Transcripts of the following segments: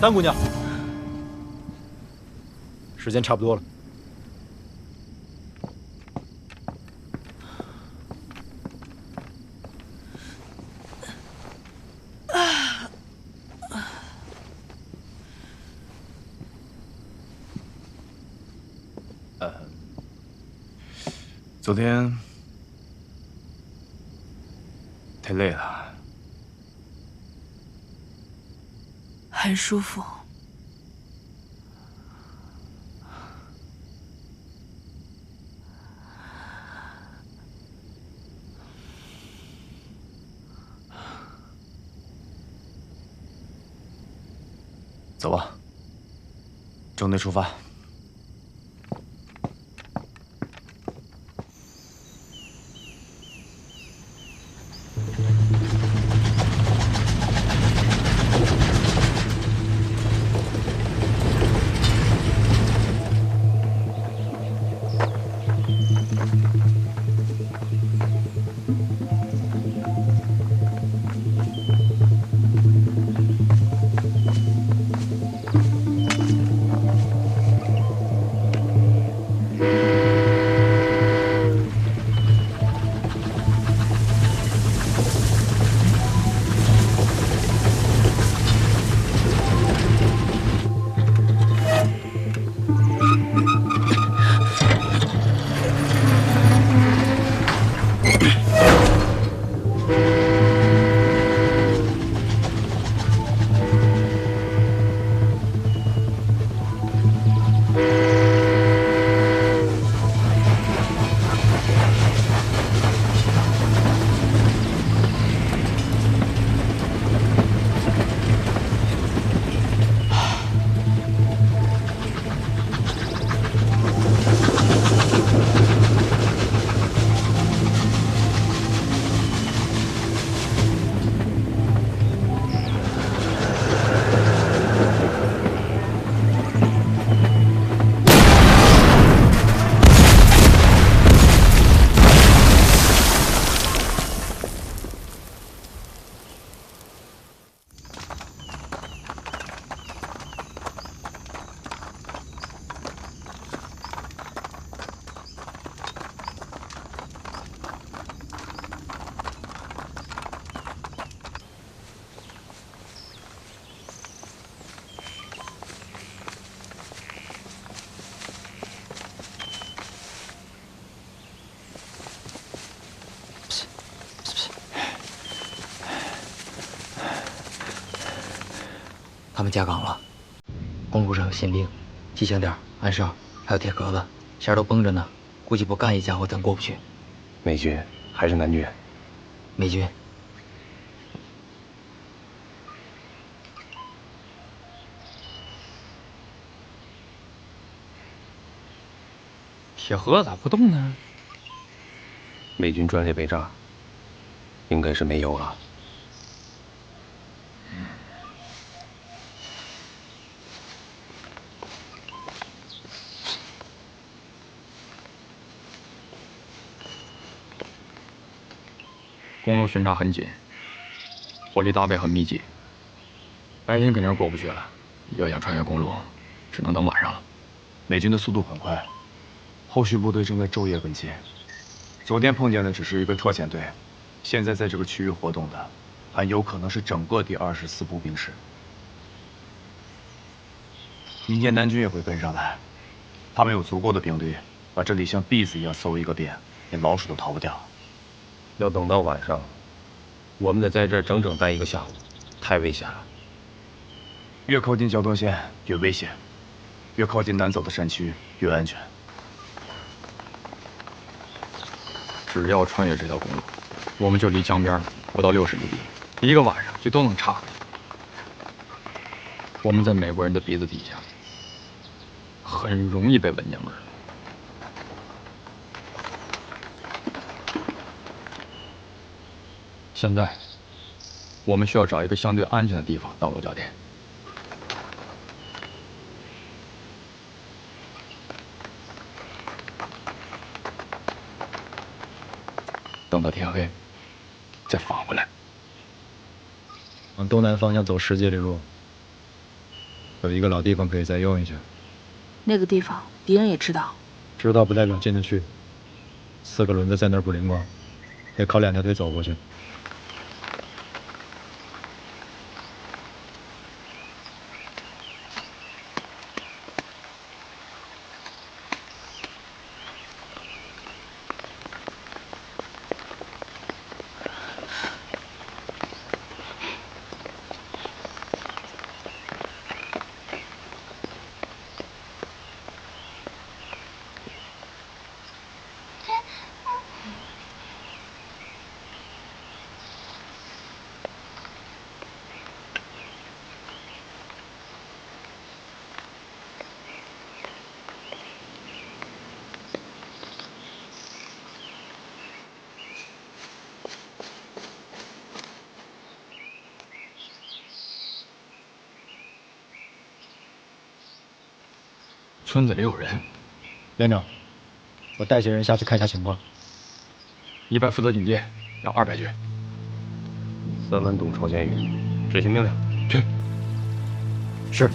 三姑娘，时间差不多了。昨天太累了，很舒服。走吧，中队出发。他们加岗了，公路上有新兵、机枪点、暗哨，还有铁壳子，线都绷着呢，估计不干一家伙咱过不去。美军还是南军？美军。铁盒咋不动呢？美军专列备炸，应该是没油了。公路巡查很紧，火力搭配很密集，白天肯定是过不去了。要想穿越公路，只能等晚上了。美军的速度很快，后续部队正在昼夜跟进。昨天碰见的只是一个特遣队，现在在这个区域活动的，很有可能是整个第24步兵师。明天南军也会跟上来，他们有足够的兵力，把这里像篦子一样搜一个遍，连老鼠都逃不掉。要等到晚上，我们得在这儿整整待一个下午，太危险了。越靠近交通线越危险，越靠近难走的山区越安全。只要穿越这条公路，我们就离江边不到60里地，一个晚上就都能插回去。我们在美国人的鼻子底下，很容易被闻见味儿。现在，我们需要找一个相对安全的地方当落脚点。等到天黑，再返回来。往东南方向走10几里路，有一个老地方可以再用一下。那个地方敌人也知道。知道不代表进得去。4个轮子在那儿不灵光，得靠2条腿走过去。村子里有人。连长，我带些人下去看一下情况。100负责警戒，要200去。3文董朝鲜语，执行命令。去。是。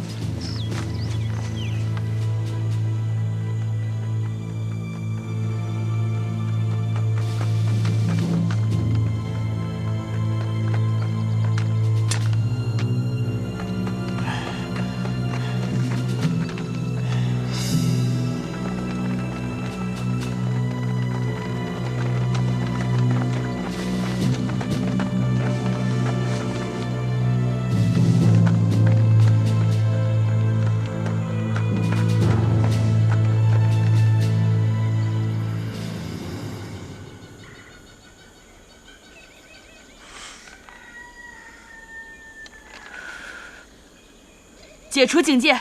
解除警戒。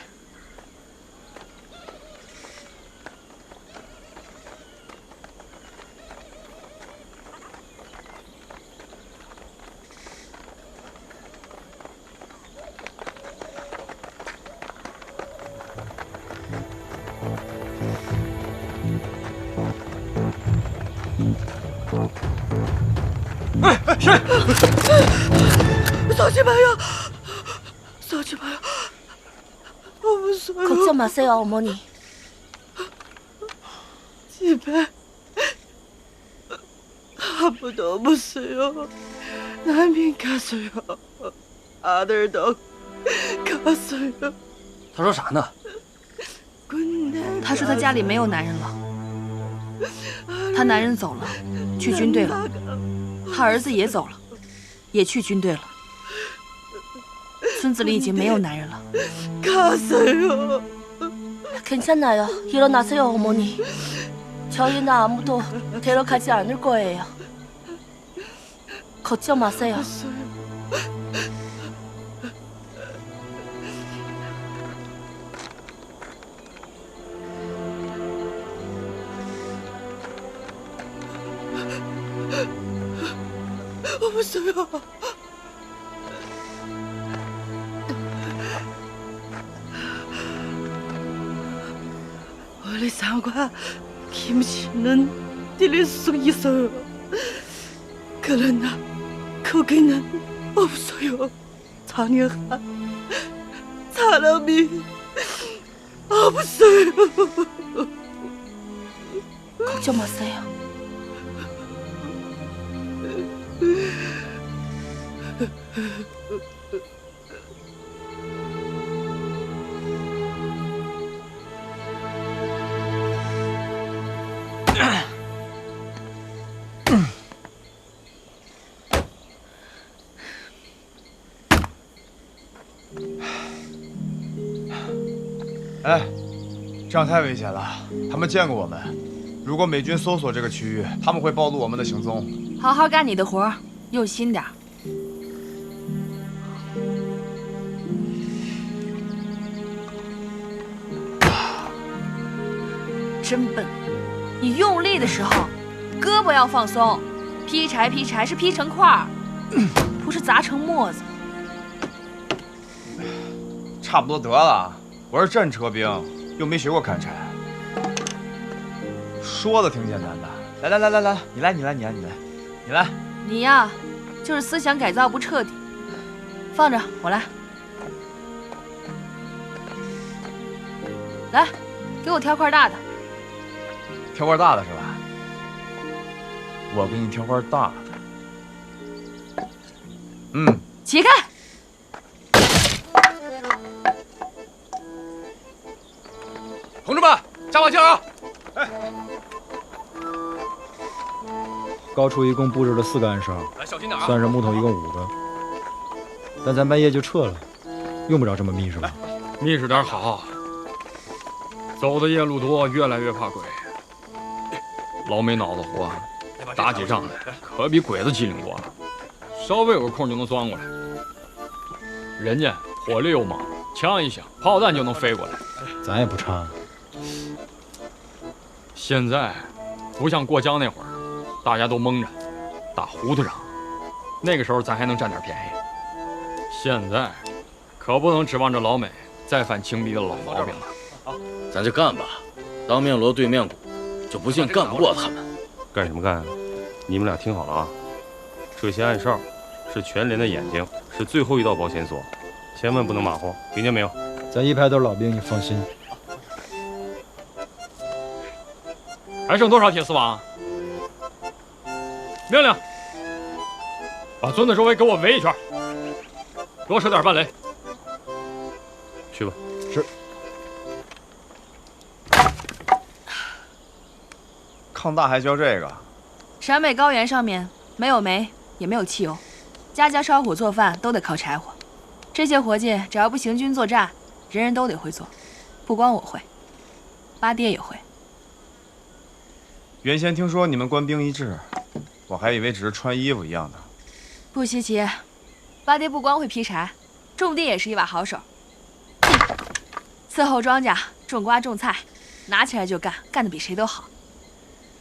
쏘지 마요. 무서워요. 걱정 마세요, 어머니. 집에 아무도 없어요. 남인 가서요. 아들도 갔어요. 他说啥呢？他说他家里没有男人了，他男人走了，去军队了，他儿子也走了，也去军队了。村子里已经没有男人了。 갔어요. 괜찮아요. 일어나세요, 어머니. 저희는 아무도 데려가지 않을 거예요. 걱정 마세요. 없어요. 원래 상과 김씨는 들릴 수 있어요. 그러나 거기는 없어요. 장혁한 사람이 없어요. 걱정 마세요.哎，这样太危险了，他们见过我们。如果美军搜索这个区域，他们会暴露我们的行踪。好好干你的活，用心点。真笨！你用力的时候，胳膊要放松。劈柴劈柴是劈成块儿，不是砸成沫子。差不多得了，我是战车兵，又没学过砍柴。说的挺简单的。来，你来。你呀，就是思想改造不彻底。放着，我来。来，给我挑块大的。挑块大的是吧？我给你挑块大的。嗯，起开！同志们，加把劲啊！高处一共布置了4个暗哨，来，小心点啊！算上木头一共5个。但咱半夜就撤了，用不着这么密实吧？密实点好。走的夜路多，越来越怕鬼。老美脑子活，打起仗来可比鬼子机灵多了，稍微有个空就能钻过来。人家火力又猛，枪一响，炮弹就能飞过来。咱也不差。现在不像过江那会儿，大家都蒙着，打糊涂仗。那个时候咱还能占点便宜。现在可不能指望着老美再犯轻敌的老毛病了。咱就干吧，当面锣对面鼓，就不信干不过他们。干什么干啊？你们俩听好了啊，这些暗哨是全连的眼睛，是最后一道保险锁，千万不能马虎，听见没有？咱一排都是老兵，你放心。还剩多少铁丝网？命令，把村子周围给我围一圈，多设点半雷。去吧。是。抗大还教这个？陕北高原上面没有煤，也没有汽油，家家烧火做饭都得靠柴火。这些活计只要不行军作战，人人都得会做，不光我会，八爹也会。原先听说你们官兵一致，我还以为只是穿衣服一样的。不稀奇，八爹不光会劈柴，种地也是一把好手。伺候庄稼、种瓜、种菜，拿起来就干，干得比谁都好。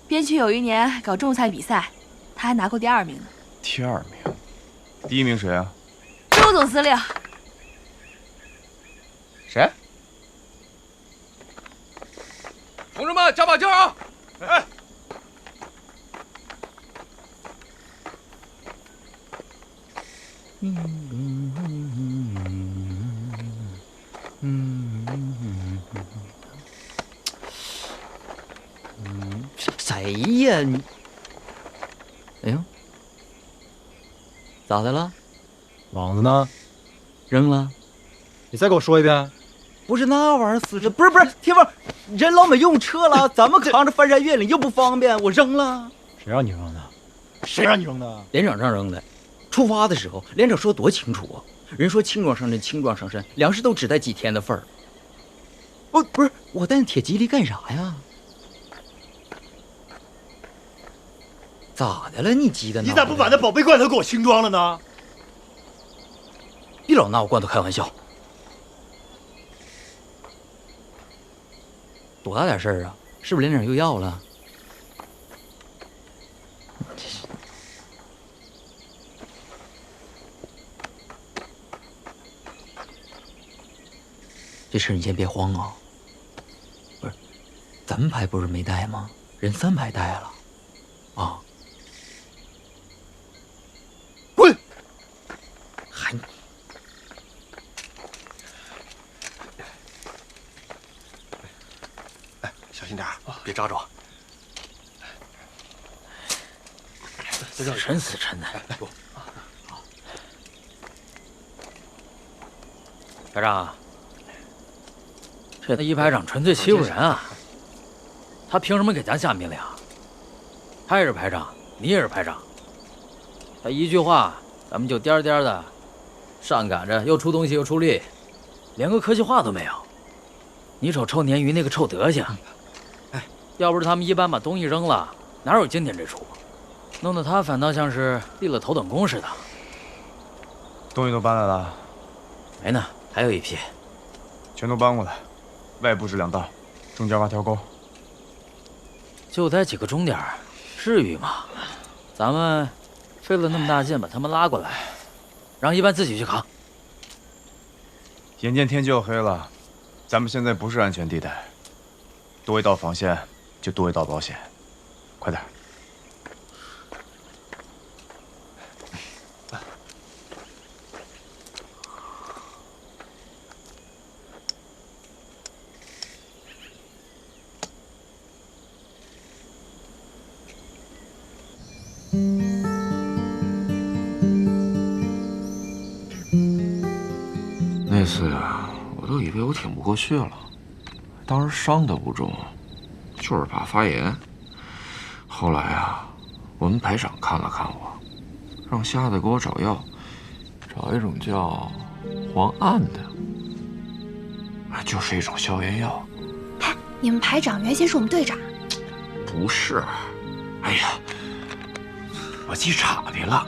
边区有一年搞种菜比赛，他还拿过第2名呢。第2名，第1名谁啊？周总司令。谁？同志们，加把劲啊！哎。谁呀你？哎呦，咋的了？网子呢？扔了？你再给我说一遍。不是那玩意儿死着，不是铁峰，人老美用撤了，咱们扛着翻山越岭又不方便，我扔了。谁让你扔的？谁让你扔的？连长让扔的。出发的时候，连长说多清楚啊，人说轻装上阵，轻装上阵，粮食都只带几天的份儿。不是我带铁蒺藜干啥呀？咋的了？你急的呢？你咋不把那宝贝罐头给我轻装了呢？别老拿我罐头开玩笑。多大点事儿啊？是不是连长又要了？这事儿你先别慌啊。不是，咱们排不是没带吗？人3排带了，啊。滚！还。小心点别扎着。死沉死沉的。排长，这一排长纯粹欺负人啊！他凭什么给咱下命令？他也是排长，你也是排长。他一句话，咱们就颠颠的，上赶着又出东西又出力，连个客气话都没有。你瞅臭鲶鱼那个臭德行！要不是他们一般把东西扔了，哪有今天这出？弄得他反倒像是立了头等功似的。东西都搬来了？没呢，还有一批。全都搬过来，外部是2道，中间挖条沟。就带几个钟点，至于吗？咱们费了那么大劲把他们拉过来，让一班自己去扛。眼见天就要黑了，咱们现在不是安全地带，多一道防线就多一道保险，快点。都以为我挺不过去了，当时伤得不重，就是怕发炎。后来啊，我们排长看了看我，让瞎子给我找药，找一种叫磺胺的，就是一种消炎药。哎，你们排长原先是我们队长？不是，哎呀，我记岔的了。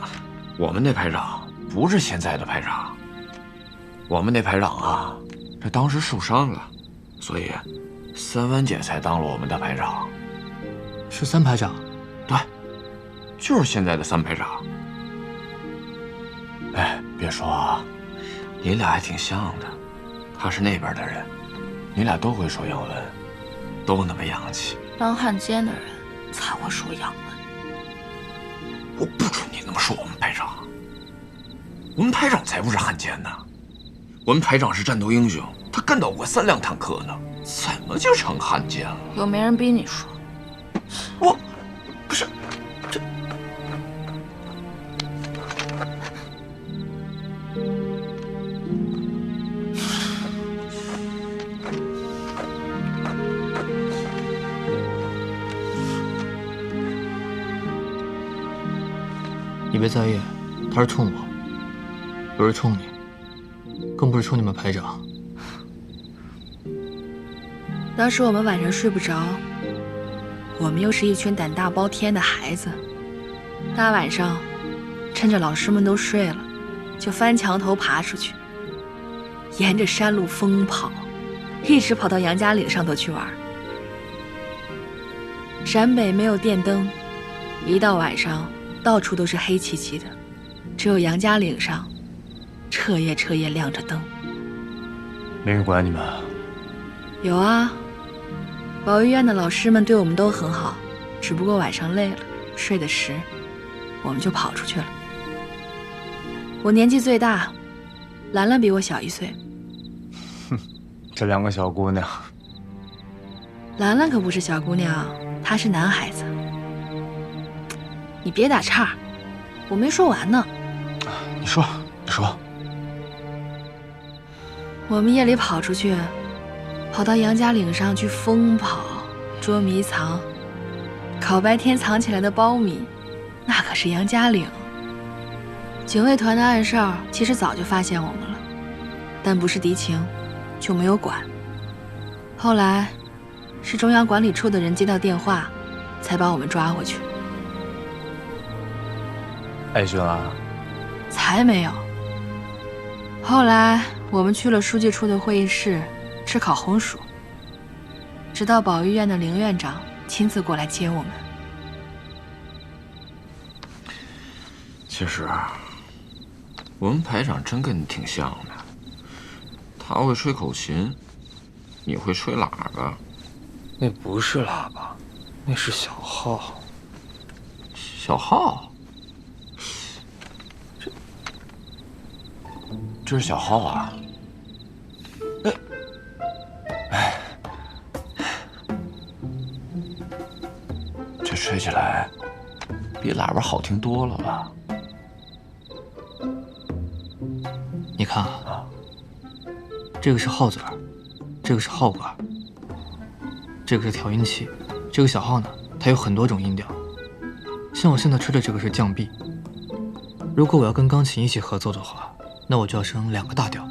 我们那排长不是现在的排长，我们那排长啊，这当时受伤了，所以三湾姐才当了我们的排长。是三排长？对，就是现在的三排长。哎，别说啊，你俩还挺像的。他是那边的人，你俩都会说洋文，都那么洋气。当汉奸的人才会说洋文。我不准你那么说我们排长。我们排长才不是汉奸呢，我们排长是战斗英雄，他干倒过3辆坦克呢，怎么就成汉奸了？又没人逼你说。我不是这。你别在意，他是冲我，不是冲你，更不是冲你们排长。当时我们晚上睡不着，我们又是一群胆大包天的孩子，大晚上趁着老师们都睡了，就翻墙头爬出去，沿着山路疯跑，一直跑到杨家岭上头去玩。陕北没有电灯，一到晚上到处都是黑漆漆的，只有杨家岭上彻夜亮着灯。没人管你们？有啊，保育院的老师们对我们都很好，只不过晚上累了，睡得迟，我们就跑出去了。我年纪最大，兰兰比我小1岁。哼，这2个小姑娘。兰兰可不是小姑娘，她是男孩子。你别打岔，我没说完呢。你说。我们夜里跑出去，跑到杨家岭上去疯跑、捉迷藏，烤白天藏起来的苞米，那可是杨家岭。警卫团的暗哨其实早就发现我们了，但不是敌情，就没有管。后来是中央管理处的人接到电话，才把我们抓回去。挨训了？才没有。后来我们去了书记处的会议室吃烤红薯，直到保育院的凌院长亲自过来接我们。其实我们排长真跟你挺像的，他会吹口琴，你会吹喇叭。那不是喇叭，那是小号。小号？这是小号啊！这吹起来比喇叭好听多了吧？你看啊，这个是号嘴儿，这个是号管，这个是调音器，这个小号呢，它有很多种音调。像我现在吹的这个是降 B， 如果我要跟钢琴一起合作的话，那我就要升2个大调。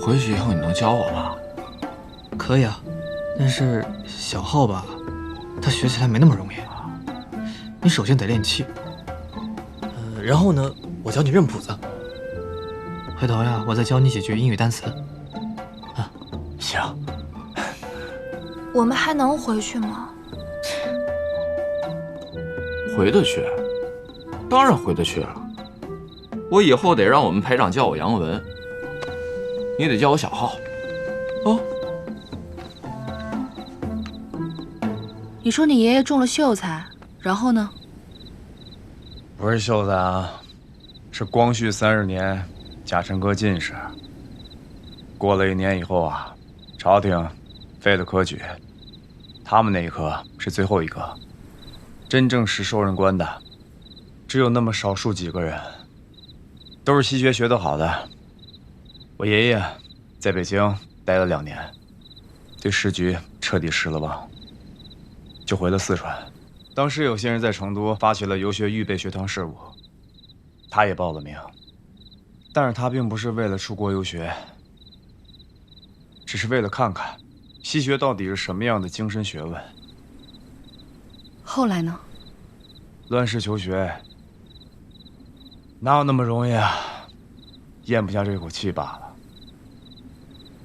回去以后你能教我吗？可以啊，但是小号吧，它学起来没那么容易。你首先得练气，然后呢，我教你认谱子。回头呀，我再教你几句英语单词。啊，行。我们还能回去吗？回得去，当然回得去了。我以后得让我们排长叫我杨文，你得叫我小号，哦。你说你爷爷中了秀才，然后呢？不是秀才啊，是光绪30年，甲辰科进士。过了1年以后啊，朝廷废了科举，他们那一科是最后一科，真正实受任官的只有那么少数几个人，都是西学学得好的。我爷爷在北京待了2年，对时局彻底失了望，就回了四川。当时有些人在成都发起了游学预备学堂事务，他也报了名，但是他并不是为了出国游学，只是为了看看西学到底是什么样的精深学问。后来呢？乱世求学，哪有那么容易啊？咽不下这口气罢了。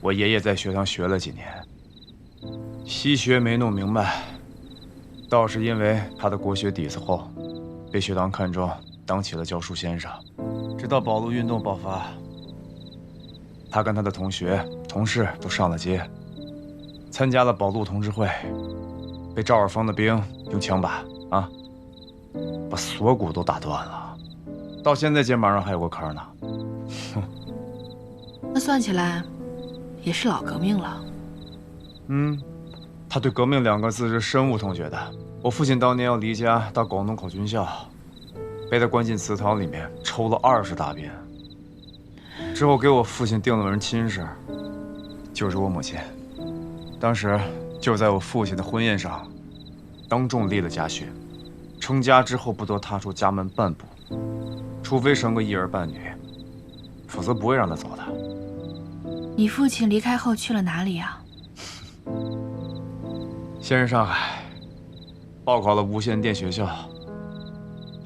我爷爷在学堂学了几年，西学没弄明白，倒是因为他的国学底子厚，被学堂看中，当起了教书先生。直到保路运动爆发，他跟他的同学、同事都上了街，参加了保路同志会，被赵尔丰的兵用枪把把锁骨都打断了，到现在肩膀上还有个坑呢。那算起来，也是老革命了。他对革命2个字是深恶痛绝的。我父亲当年要离家到广东考军校，被他关进祠堂里面抽了20大鞭，之后给我父亲定了门亲事，就是我母亲。当时就在我父亲的婚宴上，当众立了家训，成家之后不得踏出家门半步，除非生个1儿半女，否则不会让他走的。你父亲离开后去了哪里啊？先是上海，报考了无线电学校，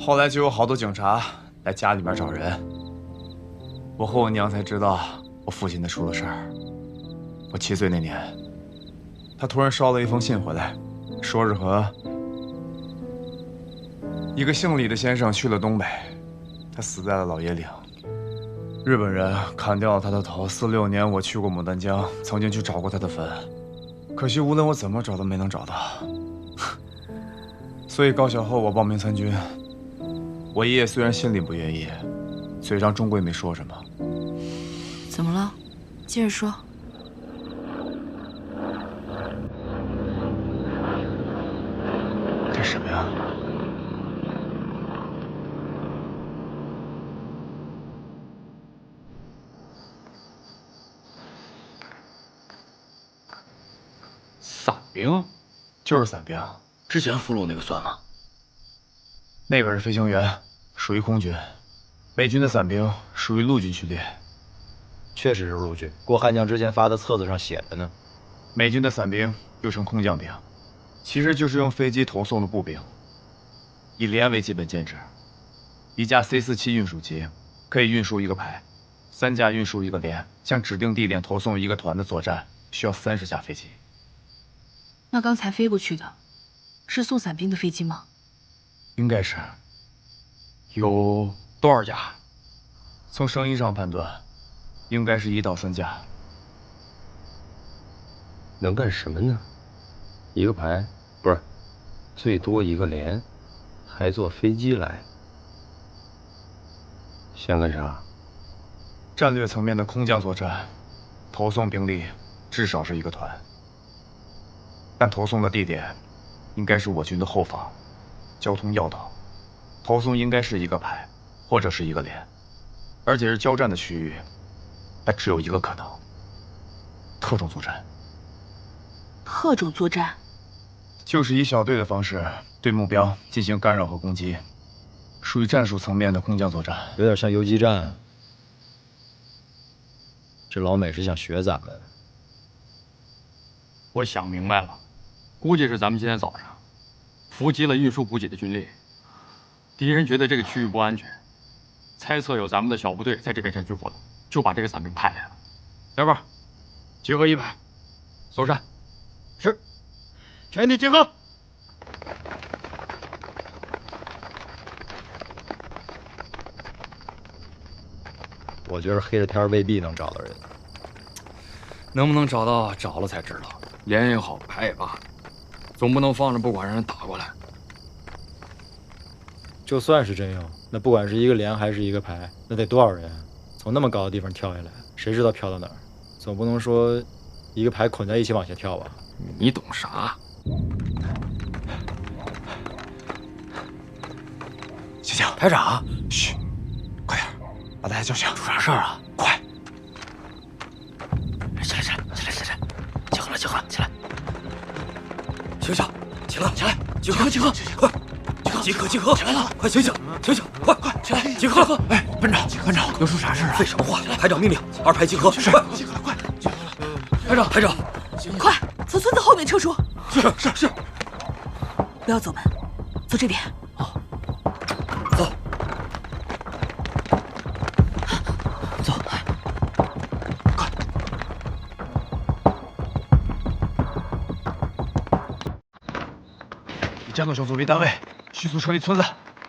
后来就有好多警察来家里边找人。我和我娘才知道我父亲他出了事儿。我7岁那年，他突然捎了一封信回来，说是和一个姓李的先生去了东北，他死在了老爷岭。日本人砍掉了他的头。46年，我去过牡丹江，曾经去找过他的坟，可惜无论我怎么找都没能找到。所以高小后我报名参军。我爷爷虽然心里不愿意，嘴上终归没说什么。怎么了？接着说。这什么呀？伞兵？就是伞兵。之前俘虏那个算吗？那个是飞行员，属于空军。美军的伞兵属于陆军序列。确实是陆军，郭汉江之前发的册子上写着呢。美军的伞兵又称空降兵，其实就是用飞机投送的步兵，以连为基本建制。1架 C-47运输机可以运输1个排，3架运输1个连，向指定地点投送1个团的作战需要30架飞机。那刚才飞过去的，是送伞兵的飞机吗？应该是。有多少架？从声音上判断，应该是1到3架。能干什么呢？1个排，不是，最多1个连，还坐飞机来，想干啥？战略层面的空降作战，投送兵力至少是1个团，但投送的地点应该是我军的后方，交通要道，投送应该是1个排或者是1个连，而且是交战的区域，但只有1个可能：特种作战。特种作战就是以小队的方式对目标进行干扰和攻击，属于战术层面的空降作战，有点像游击战。这老美是想学咱们？我想明白了，估计是咱们今天早上伏击了运输补给的军力，敌人觉得这个区域不安全，猜测有咱们的小部队在这边山区活动，就把这个伞兵派来了。小宝，集合1排，搜山。是，全体集合。我觉得黑着天未必能找到人。能不能找到，找了才知道。连也好，排也罢，总不能放着不管让人打过来。就算是真有，那不管是1个连还是1个排，那得多少人？从那么高的地方跳下来，谁知道飘到哪儿？总不能说1个排捆在一起往下跳吧？你懂啥？醒醒，排长，嘘，快点。把大家叫醒。出啥事儿啊？快！起来！集合了！起来！醒！起来！集合！快！集合！起来了！快醒！快！起来！集合！哎，班长，又出啥事啊？废什么话！排长命令，2排集合！是，集合了，快！排长，快从村子后面撤出！是，不要走门，走这边。走。快！以战斗小组为单位，迅速撤离村子，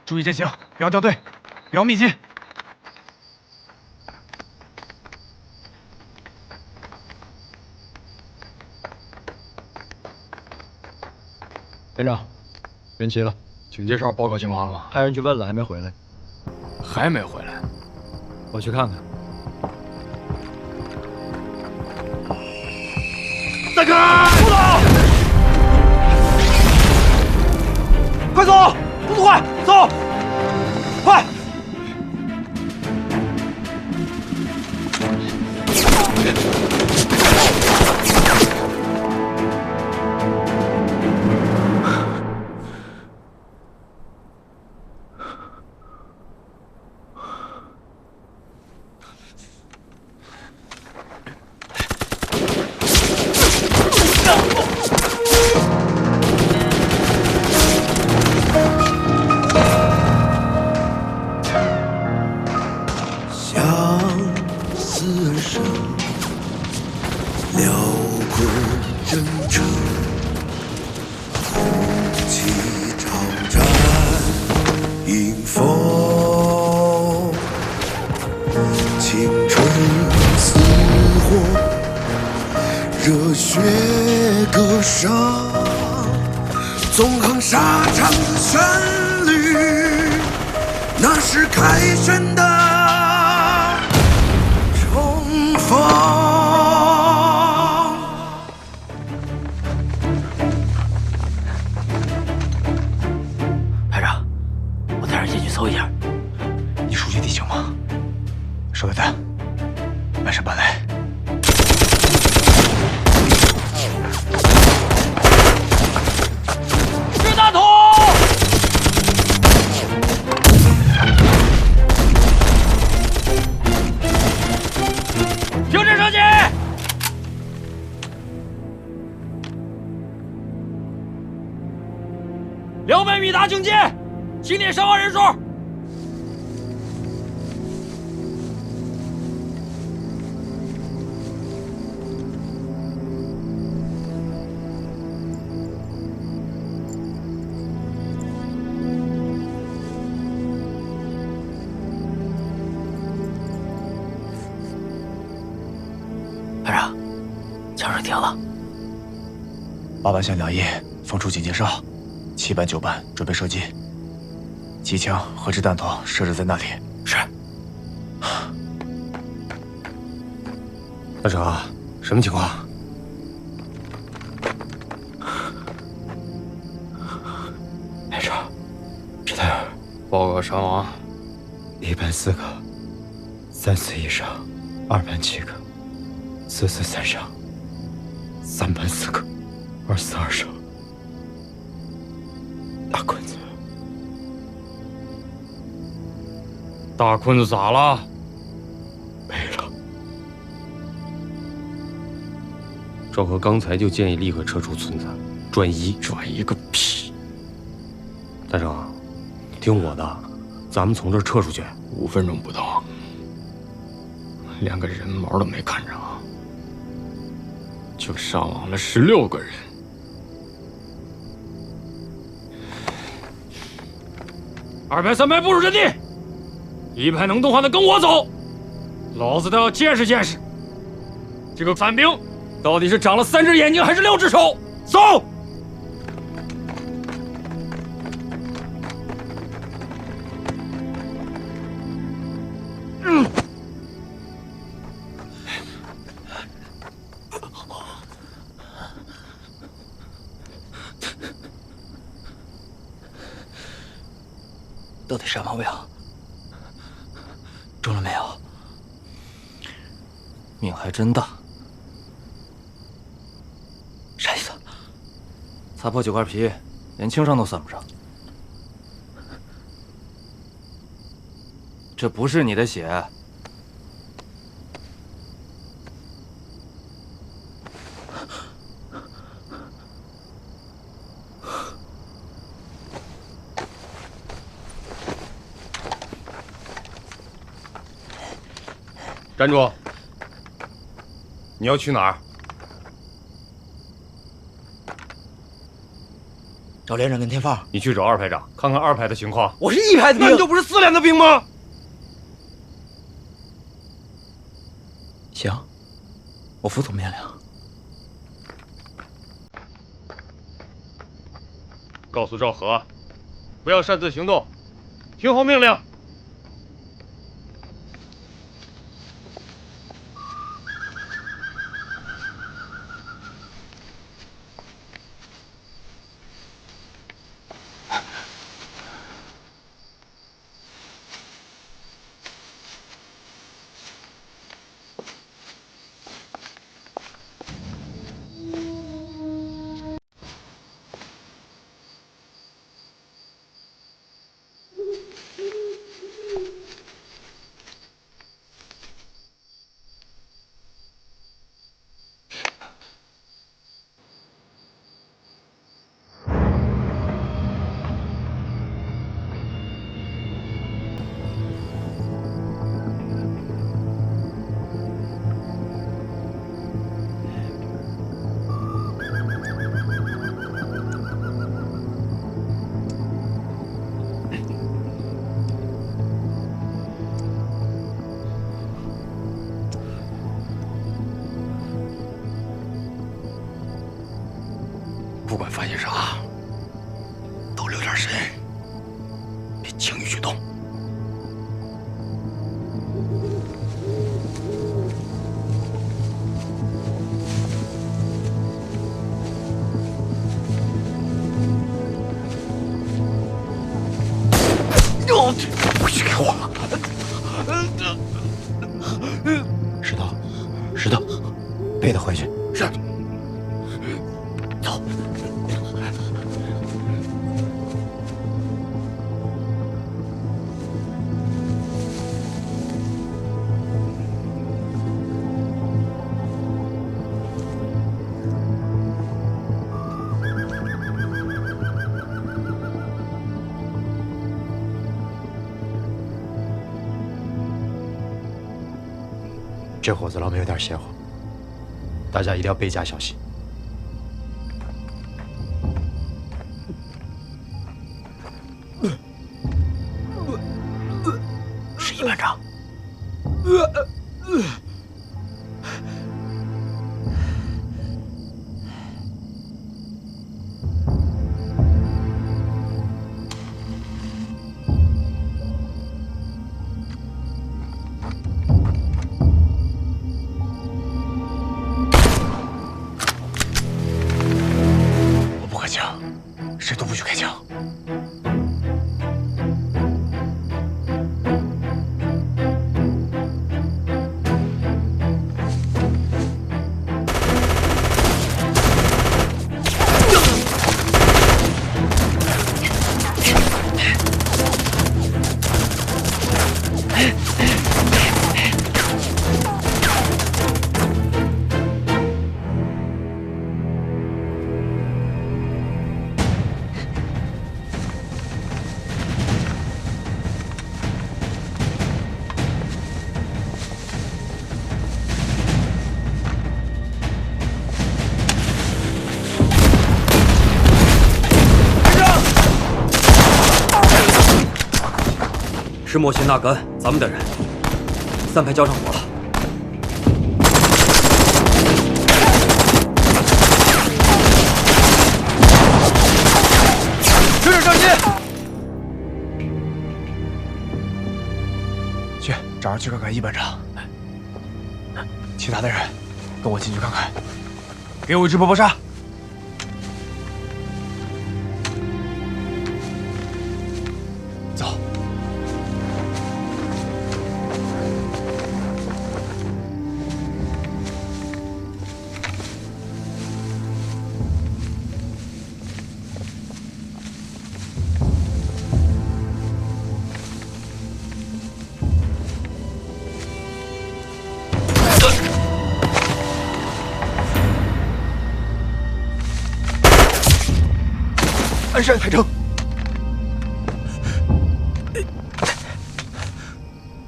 注意阵型，不要掉队，不要密集。连长，人齐了，警戒哨报告情况了吗？派人去问了，还没回来。还没回来，我去看看。散开！不走！快走！速度快，走！快！热血歌声，纵横沙场的旋律，那是凯旋的冲锋。排长，我带人进去搜一下。你熟悉地形吗？手榴弹，满山搬来。是大头！停止射击！200米达警戒，清点伤亡人数。排长，枪声停了。8班向2翼放出警戒哨，7班、9班准备射击。机枪和掷弹头设置在那里。是。班长，什么情况？排长，皮特尔，报告伤亡，1班4个，3死1伤，2班7个，4死3伤，3班4个，2死2伤。大坤子，大坤子咋了？没了。赵和刚才就建议立刻撤出村子，转移个屁！班长，听我的，咱们从这儿撤出去。5分钟不到，连个人毛都没看着，就伤亡了16个人。2排、3排部署阵地，1排能动换的跟我走，老子倒要见识见识，这个伞兵到底是长了3只眼睛还是6只手？走！到底伤亡没有？中了没有？命还真大。啥意思？擦破9块皮，连轻伤都算不上。这不是你的血。站住！你要去哪儿？找连长跟天放。你去找2排长，看看2排的情况。我是1排的兵，那你就不是4连的兵吗？行，我服从命令。告诉赵和，不要擅自行动，听候命令。不管发现啥，都留点神，别轻易举动。回去给我！石头，背他回去。是。走。这伙子老美有点邪乎，大家一定要倍加小心。是一班长。谁都不许开枪！是莫辛纳甘，咱们的人。3排交上火了。追着上街！去，找人去看看一班长。其他的人，跟我进去看看。给我一只波波沙。走。鞍山，排成。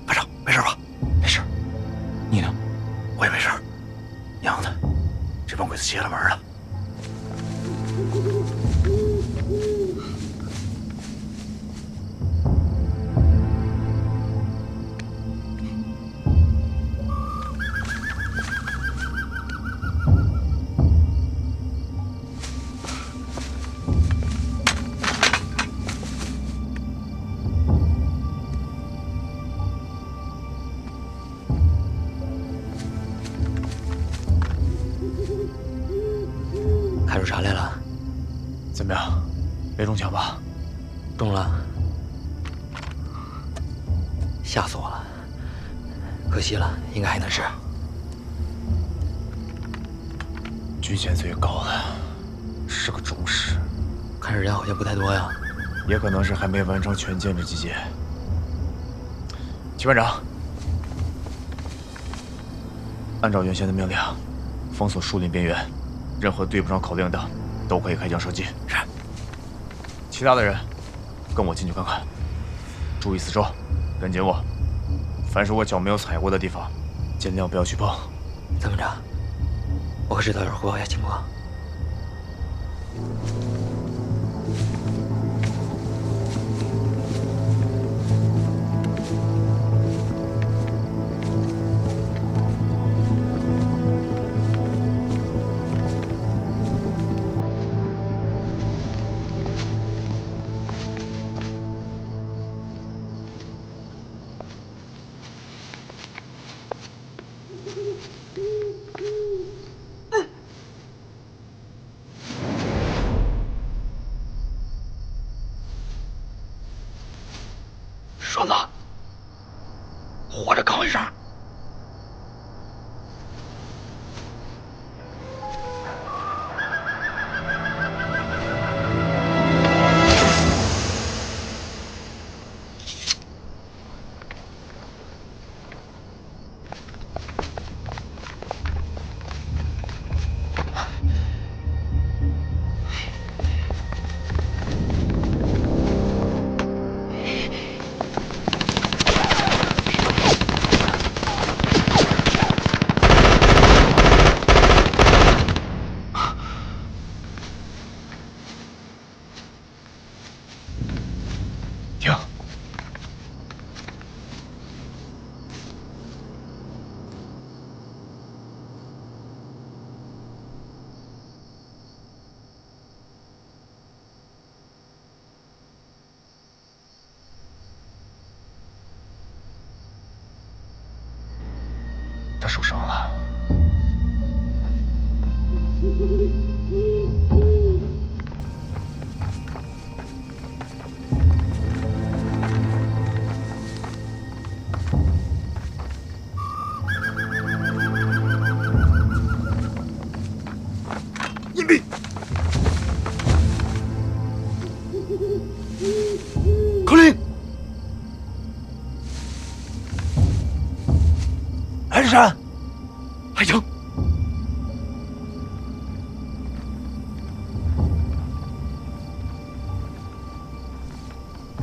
排长，没事吧？没事。你呢？我也没事。娘的，这帮鬼子邪了门了。看出啥来了？怎么样？没中枪吧？中了，吓死我了！可惜了，应该还能治。军衔最高的是个中士，看着人好像不太多呀。也可能是还没完成全建制集结。齐班长，按照原先的命令，封锁树林边缘。 任何对不上口令的，都可以开枪射击。是。其他的人，跟我进去看看，注意四周，跟紧我。凡是我脚没有踩过的地方，尽量不要去碰。参谋长，我和指导员汇报一下情况。栓子，活着岗位上。停！他受伤了。 隐蔽！口令！鞍山，海城。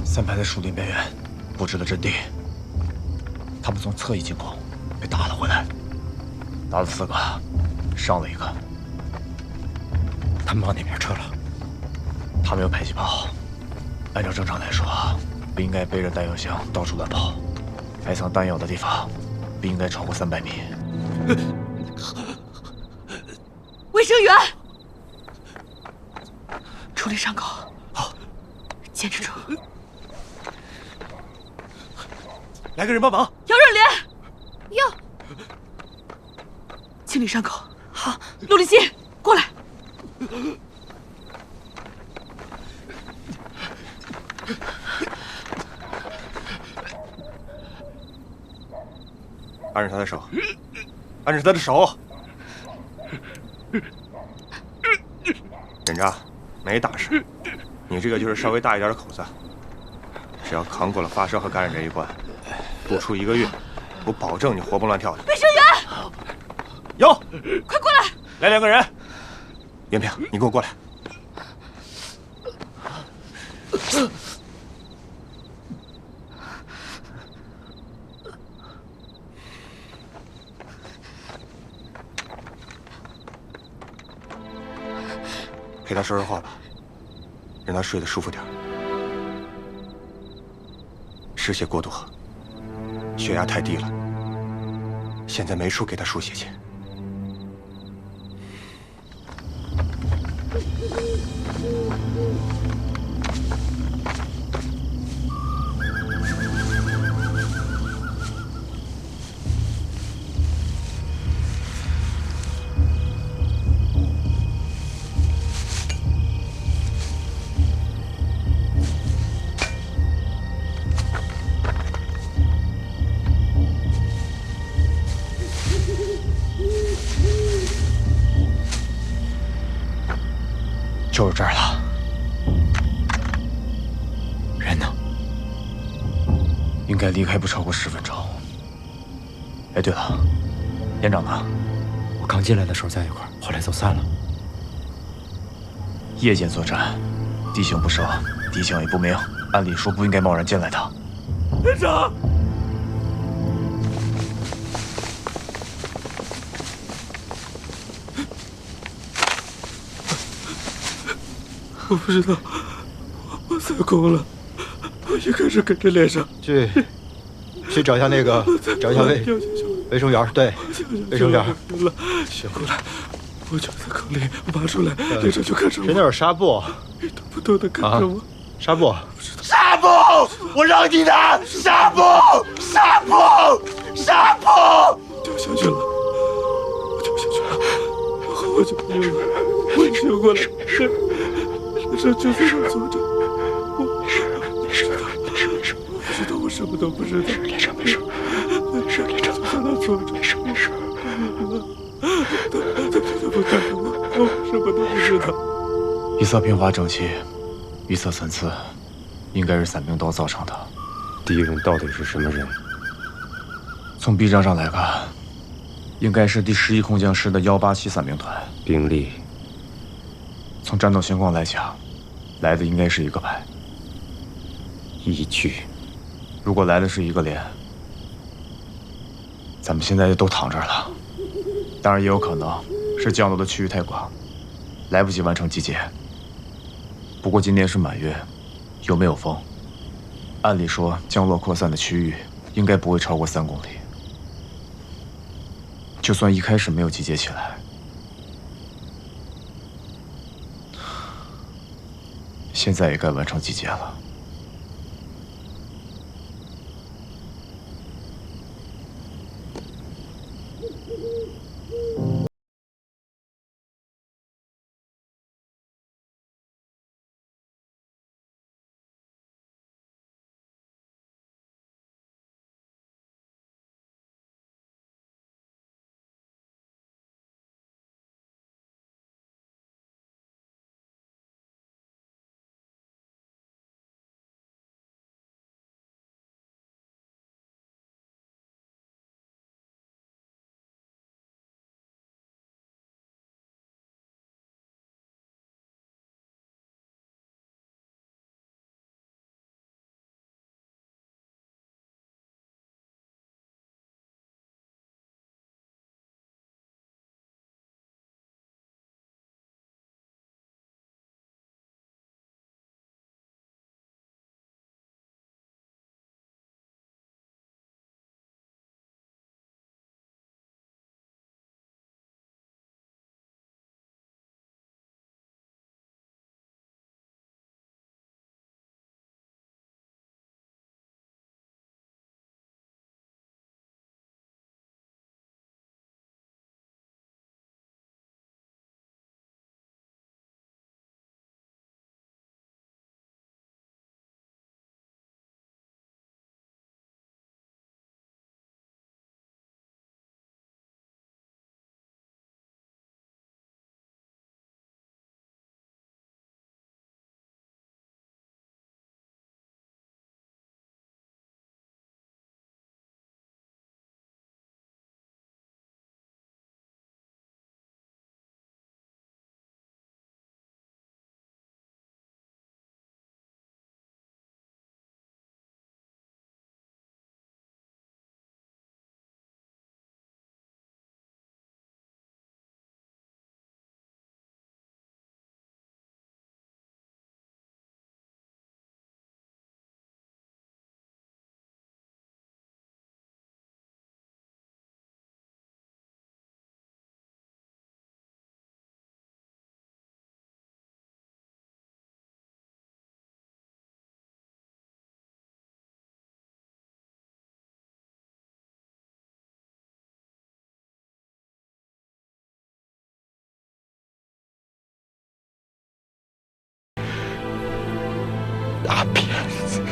三排在树林边缘布置了阵地，他们从侧翼进攻，被打了回来，打了4个，伤了1个。 他们往哪边撤了？他们有迫击炮，按照正常来说，不应该背着弹药箱到处乱跑，埋藏弹药的地方不应该超过300米。卫生员，处理伤口。好，坚持住。来个人帮忙。姚润莲，哟，清理伤口。好，陆立新，过来。 按着他的手，按着他的手。人渣，没大事，你这个就是稍微大一点的口子，只要扛过了发烧和感染这一关，不出1个月，我保证你活蹦乱跳的。卫生员，有，快过来！来2个人。袁平，你给我过来。陪他说说话吧，让他睡得舒服点。失血过多，血压太低了，现在没处给他输血去。就是这儿了。人呢？应该离开不超过10分钟。哎，对了，连长呢？我刚进来的时候在一块儿，后来走散了。夜间作战，地形不熟，地形也不明，按理说不应该贸然进来的。连长。我不知道，我踩空了，我一开始跟着连长去找一下那个，找一下卫生员，对，卫生员。醒过来，我就在坑里挖出来，连长就看着我。谁那有纱布？一动不动的看着我。纱布。纱布！我让你拿纱布！纱布！纱布！掉下去了，我掉下去了，然后我就没有了。我醒过来，连长就在那坐着。我不知道，我什么都不知道。连长没事，连长就在那坐着。没事。他不看着我，我什么都不知道。一侧平滑整齐，一侧参差，应该是伞兵刀造成的。敌人到底是什么人？从臂章上来看，应该是第11空降师的187伞兵团。兵力？从战斗情况来讲，来的应该是一个排。依据，如果来的是一个连，咱们现在就都躺这儿了。当然，也有可能是降落的区域太广，来不及完成集结。不过今年是满月，又没有风，按理说降落扩散的区域应该不会超过3公里。就算一开始没有集结起来，现在也该完成集结了。大骗子！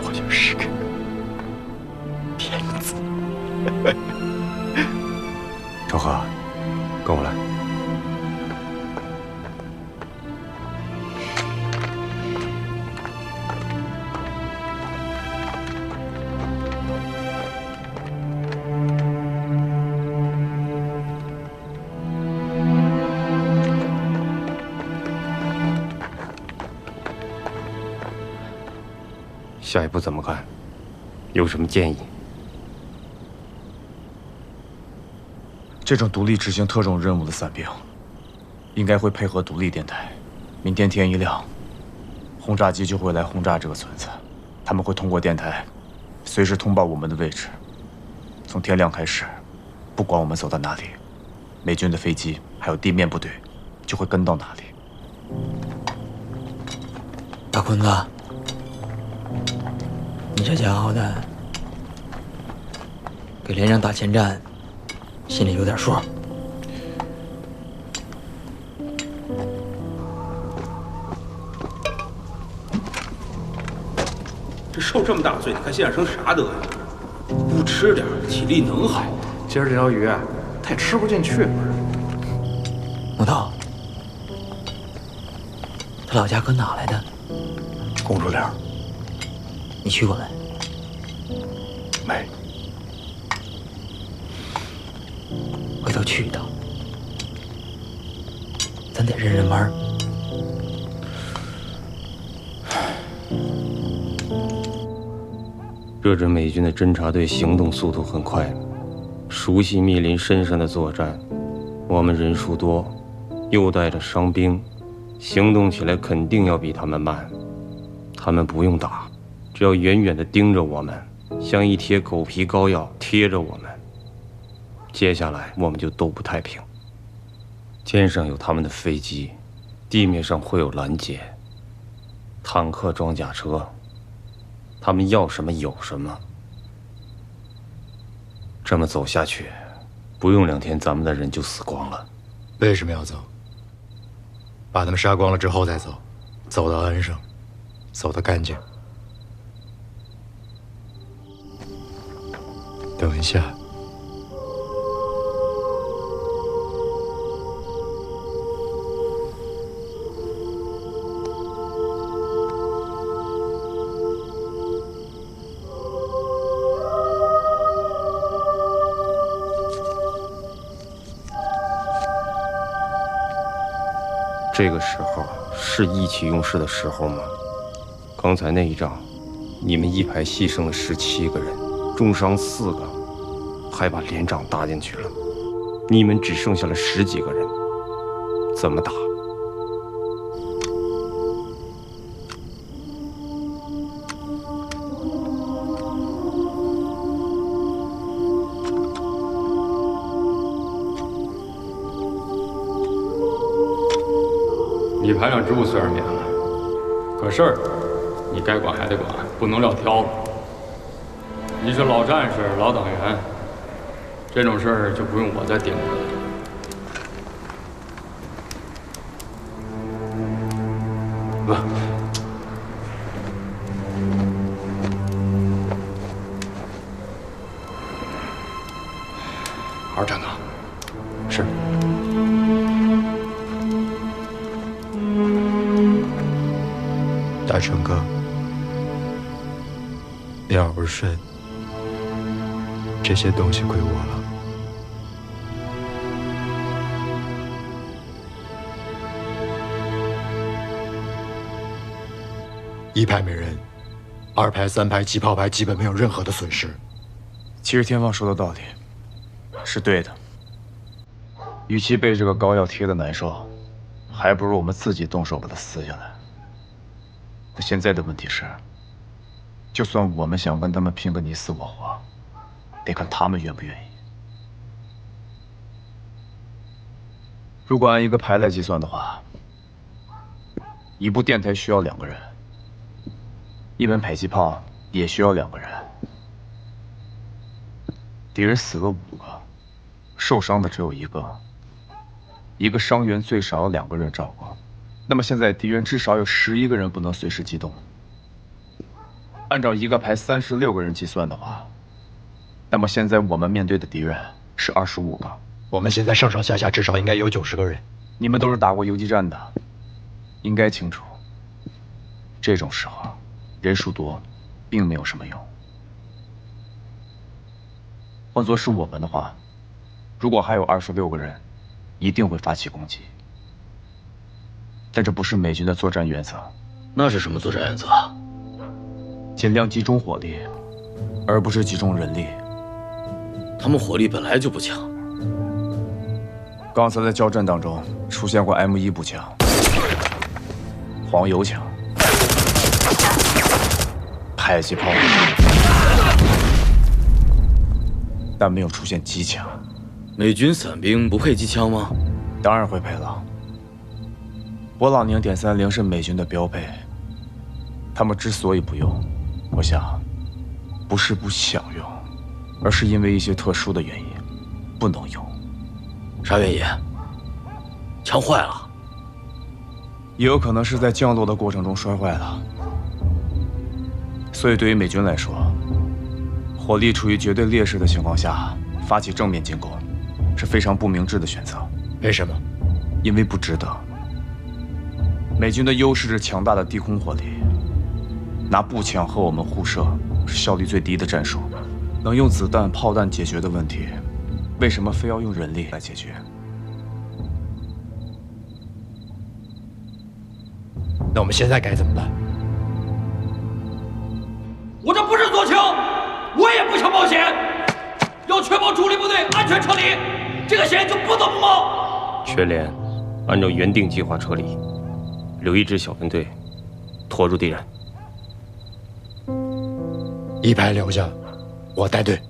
我就是个骗子！周和，跟我来。下一步怎么干？有什么建议？这种独立执行特种任务的伞兵，应该会配合独立电台。明天天一亮，轰炸机就会来轰炸这个村子。他们会通过电台，随时通报我们的位置。从天亮开始，不管我们走到哪里，美军的飞机还有地面部队就会跟到哪里。大坤子，你这家伙的，给连长打前站，心里有点数。这受这么大罪，你看现在成啥德行？不吃点体力能好？今儿这条鱼太吃不进去。木头，他老家搁哪来的？公主岭。你去过没？没。回头去一趟，咱得认认弯儿。这支美军的侦察队行动速度很快，熟悉密林深山的作战。我们人数多，又带着伤兵，行动起来肯定要比他们慢。他们不用打，只要远远地盯着我们，像一贴狗皮膏药贴着我们。接下来我们就都不太平。天上有他们的飞机，地面上会有拦截，坦克、装甲车。他们要什么有什么。这么走下去，不用2天，咱们的人就死光了。为什么要走？把他们杀光了之后再走，走到安生，走得干净。等一下。这个时候是意气用事的时候吗？刚才那一仗，你们一排牺牲了17个人，重伤4个，还把连长搭进去了。你们只剩下了10几个人，怎么打？李排长职务虽然免了，可事儿你该管还得管，不能撂挑子。你是老战士、老党员，这种事儿就不用我再盯着了。不，好好站岗。是。大成哥，鸟儿顺，这些东西归我了。1排没人，2排、3排、机炮排基本没有任何的损失。其实天放说的道理是对的，与其被这个膏药贴的难受，还不如我们自己动手把它撕下来。那现在的问题是，就算我们想跟他们拼个你死我活，得看他们愿不愿意。如果按一个排来计算的话，一部电台需要2个人，一门迫击炮也需要2个人，敌人死了5个，受伤的只有1个，一个伤员最少有2个人照顾，那么现在敌人至少有11个人不能随时机动。按照一个排36个人计算的话，那么现在我们面对的敌人是25个。我们现在上上下下至少应该有90个人。你们都是打过游击战的，应该清楚，这种时候人数多并没有什么用。换作是我们的话，如果还有26个人，一定会发起攻击。但这不是美军的作战原则。那是什么作战原则？尽量集中火力，而不是集中人力。他们火力本来就不强。刚才在交战当中出现过 M1步枪、黄油枪、迫击炮，但没有出现机枪。美军伞兵不配机枪吗？当然会配了。勃朗宁.30是美军的标配，他们之所以不用，我想不是不想用，而是因为一些特殊的原因不能用。啥原因？枪坏了？也有可能是在降落的过程中摔坏了。所以对于美军来说，火力处于绝对劣势的情况下发起正面进攻是非常不明智的选择。为什么？因为不值得。美军的优势是强大的低空火力，拿步枪和我们互射是效率最低的战术。能用子弹、炮弹解决的问题，为什么非要用人力来解决？那我们现在该怎么办？我这不是做球，我也不想冒险。要确保主力部队安全撤离，这个险就不得不冒。全连按照原定计划撤离，留一支小分队拖住敌人。一排留下，我带队。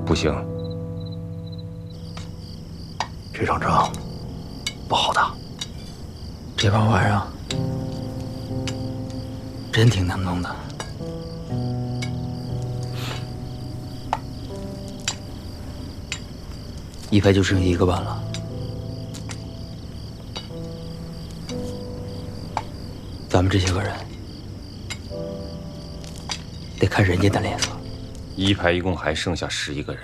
不行，这场仗不好打。这帮玩意儿真挺难弄的。一排就剩1个班了，咱们这些个人得看人家的脸色。一排一共还剩下11个人，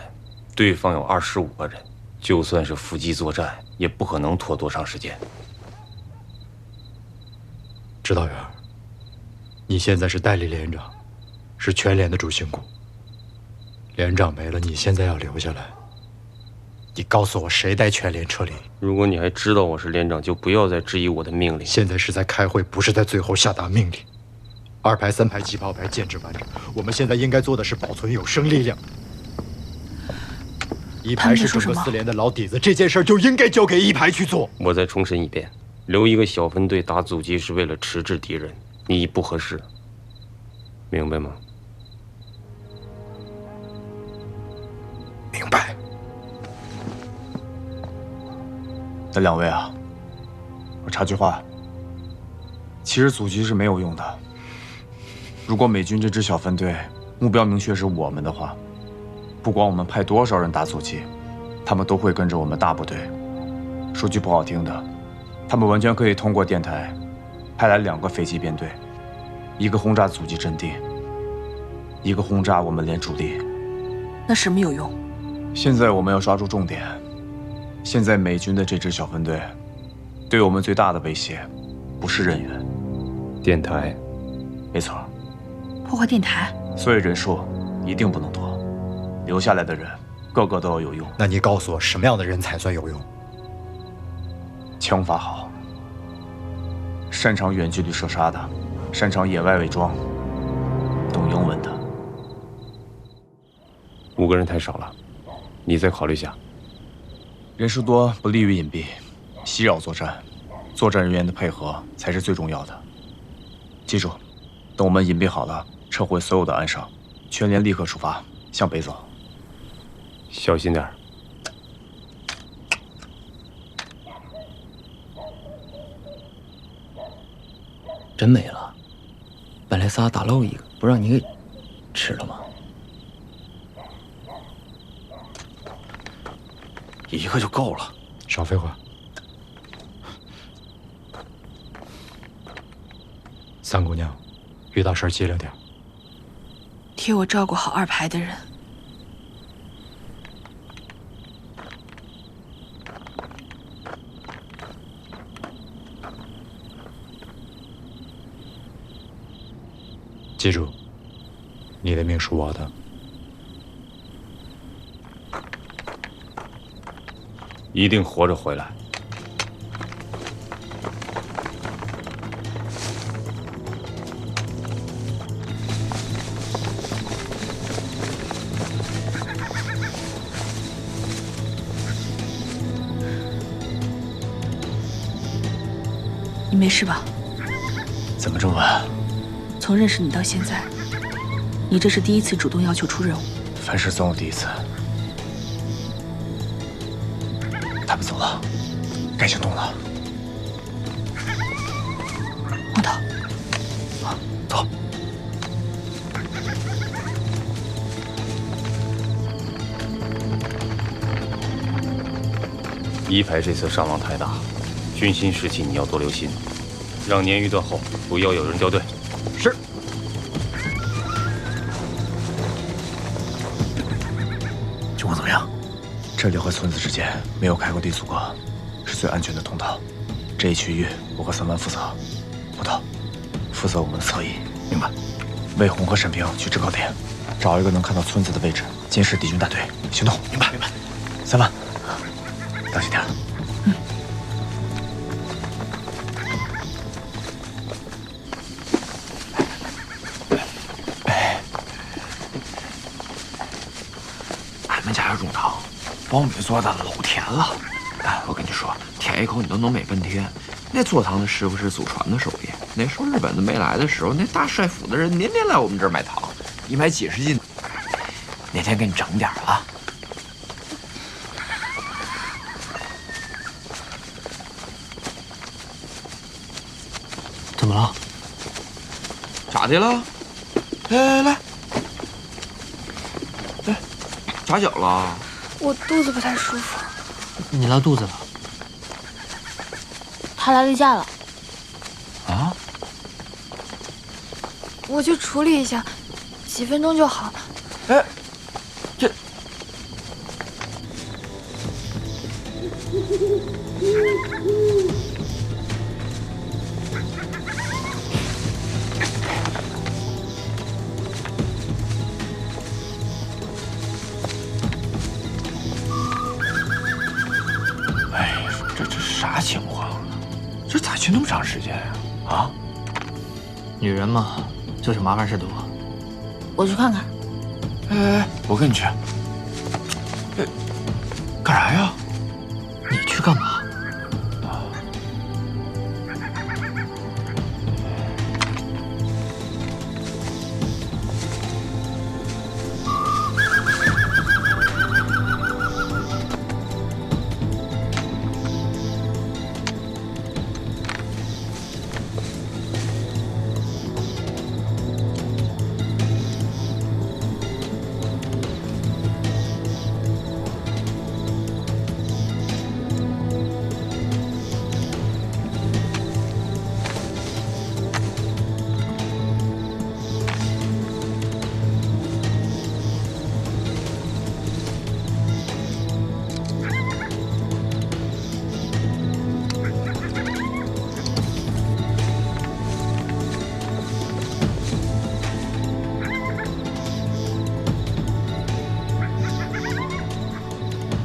对方有25个人，就算是伏击作战，也不可能拖多长时间。指导员，你现在是代理连长，是全连的主心骨。连长没了，你现在要留下来。你告诉我，谁带全连撤离？如果你还知道我是连长，就不要再质疑我的命令。现在是在开会，不是在最后下达命令。2排、3排、机炮排建制完整，我们现在应该做的是保存有生力量。1排是整个4连的老底子，这件事就应该交给1排去做。我再重申一遍，留一个小分队打阻击是为了迟滞敌人，你不合适，明白吗？明白。那2位啊，我插句话，其实阻击是没有用的。如果美军这支小分队目标明确是我们的话，不管我们派多少人打阻击，他们都会跟着我们大部队。说句不好听的，他们完全可以通过电台派来2个飞机编队，一个轰炸阻击阵地，一个轰炸我们连主力。那什么有用？现在我们要抓住重点。现在美军的这支小分队，对我们最大的威胁，不是人员，电台。没错。破坏电台，所以人数一定不能多，留下来的人个个都要有用。那你告诉我，什么样的人才算有用？枪法好，擅长远距离射杀的，擅长野外伪装，懂英文的。 5个人太少了，你再考虑下。人数多不利于隐蔽，袭扰作战，作战人员的配合才是最重要的。记住，等我们隐蔽好了，撤回所有的暗哨，全连立刻出发，向北走。小心点。真没了，本来仨打漏一个，不让你给吃了吗？ 1个就够了。少废话。三姑娘，遇到事儿机灵点。替我照顾好2排的人。记住，你的命是我的。一定活着回来。你没事吧？怎么这么晚？从认识你到现在，你这是第1次主动要求出任务。凡事总有第1次。他们走了，该行动了。木头，走。1排这次伤亡太大，军心士气你要多留心，让鲶鱼断后，不要有人掉队。是。情况怎么样？这里和村子之间没有开阔地阻隔，是最安全的通道。这一区域我和3班负责，木头负责我们的侧翼。明白。魏红和沈平去制高点，找一个能看到村子的位置，监视敌军大队。行动。明白。明白。3班，当心点。俺们家有种糖，苞米做的老甜了。哎，我跟你说，舔一口你都能美半天。那做糖的师傅是祖传的手艺。那时候日本子没来的时候，那大帅府的人年年来我们这儿买糖，一买几十斤。哪天给你整点啊？怎么了？咋的了？来，扎脚了？我肚子不太舒服。你拉肚子了？他来例假了。啊？我去处理一下，几分钟就好。哎，这。这啥情况啊？这咋去那么长时间呀？啊？女人嘛，就是麻烦事多。我去看看。哎，我跟你去。干啥呀？你去干嘛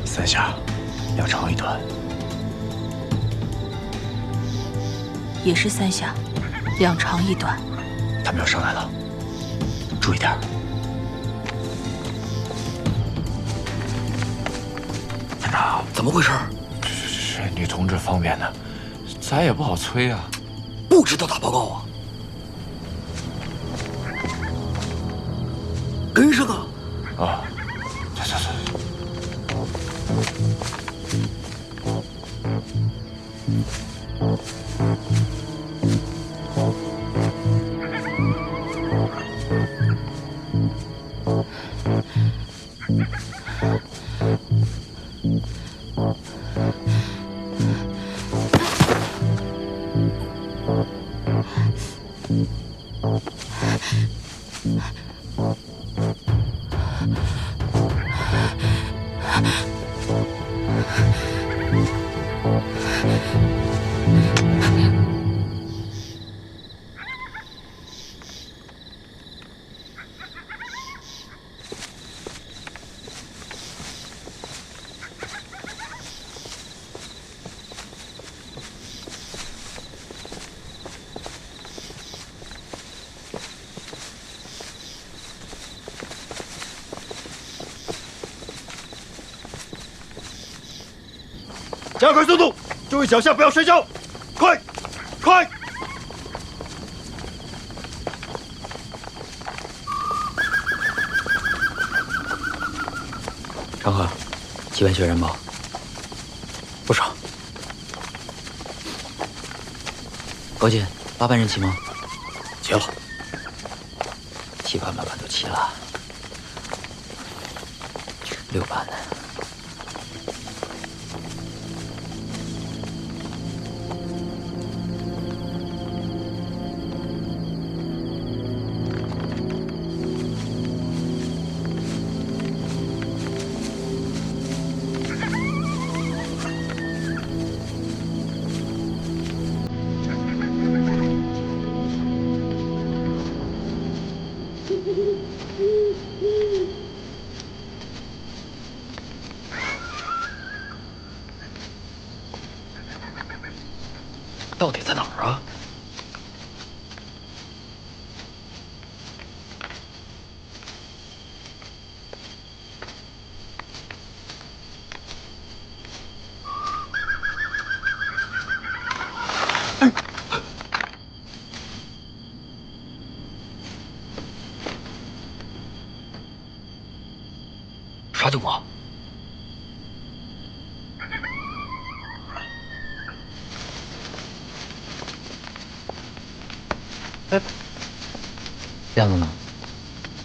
？3下，2长1短，也是3下，2长1短。他们要上来了，注意点。团长，怎么回事？这女同志方便的，咱也不好催啊。不知道打报告啊？跟上啊！啊，走。加快速度，注意脚下不要摔跤，快，快！长河，几万血人吧？不少。高进，8班人齐吗？齐了。7班、8班都齐了。6班呢？ 到底在哪儿啊？啥情况？ 哎，燕子呢？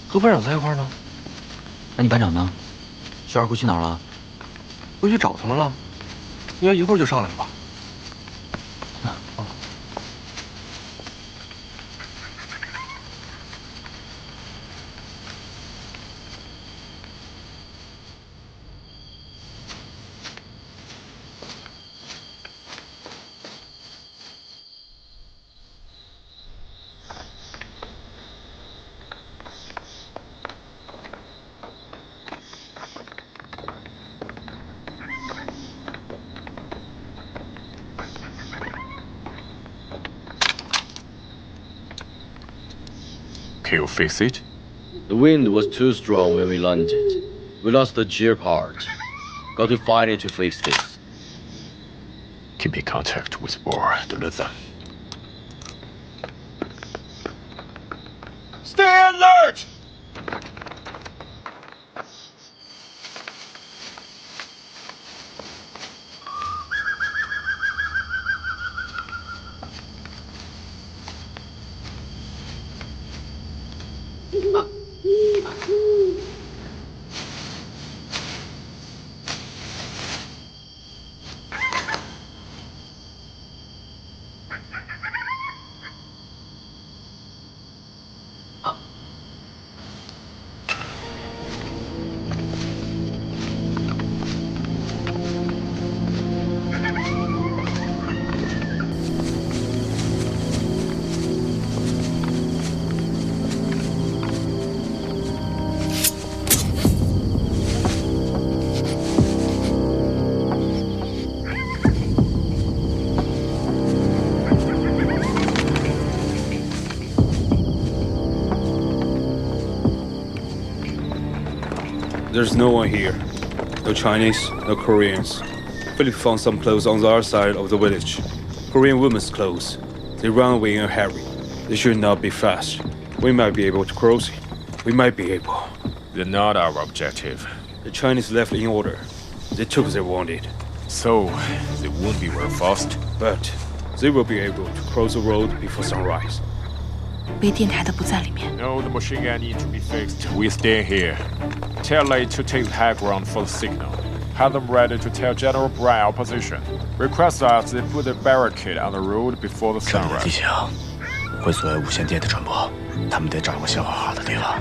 和班长在一块儿呢。那你班长呢？薛二姑去哪儿了？回去找他们了，应该一会儿就上来了吧？ Can you fix it? The wind was too strong when we landed. We lost the gear part. Got to find it to fix this. Keep in contact with War. Don't let them. Stay alert! There's no one here. No Chinese, no Koreans. Philip found some clothes on the other side of the village. Korean women's clothes. They run away in a hurry. They should not be fast. We might be able to cross it. We might be able. They're not our objective. The Chinese left in order. They took their wounded. So, they won't be very fast. But they will be able to cross the road before sunrise. 背电台的不在里面。 No, the machine gun needs to be fixed. We stay here. Tell Lei to take the high ground for the signal. Have them ready to tell General Brown our position. Request that they put a barricade on the road before the sunrise. 会阻碍无线电的传播，他们得找个消化好的地方。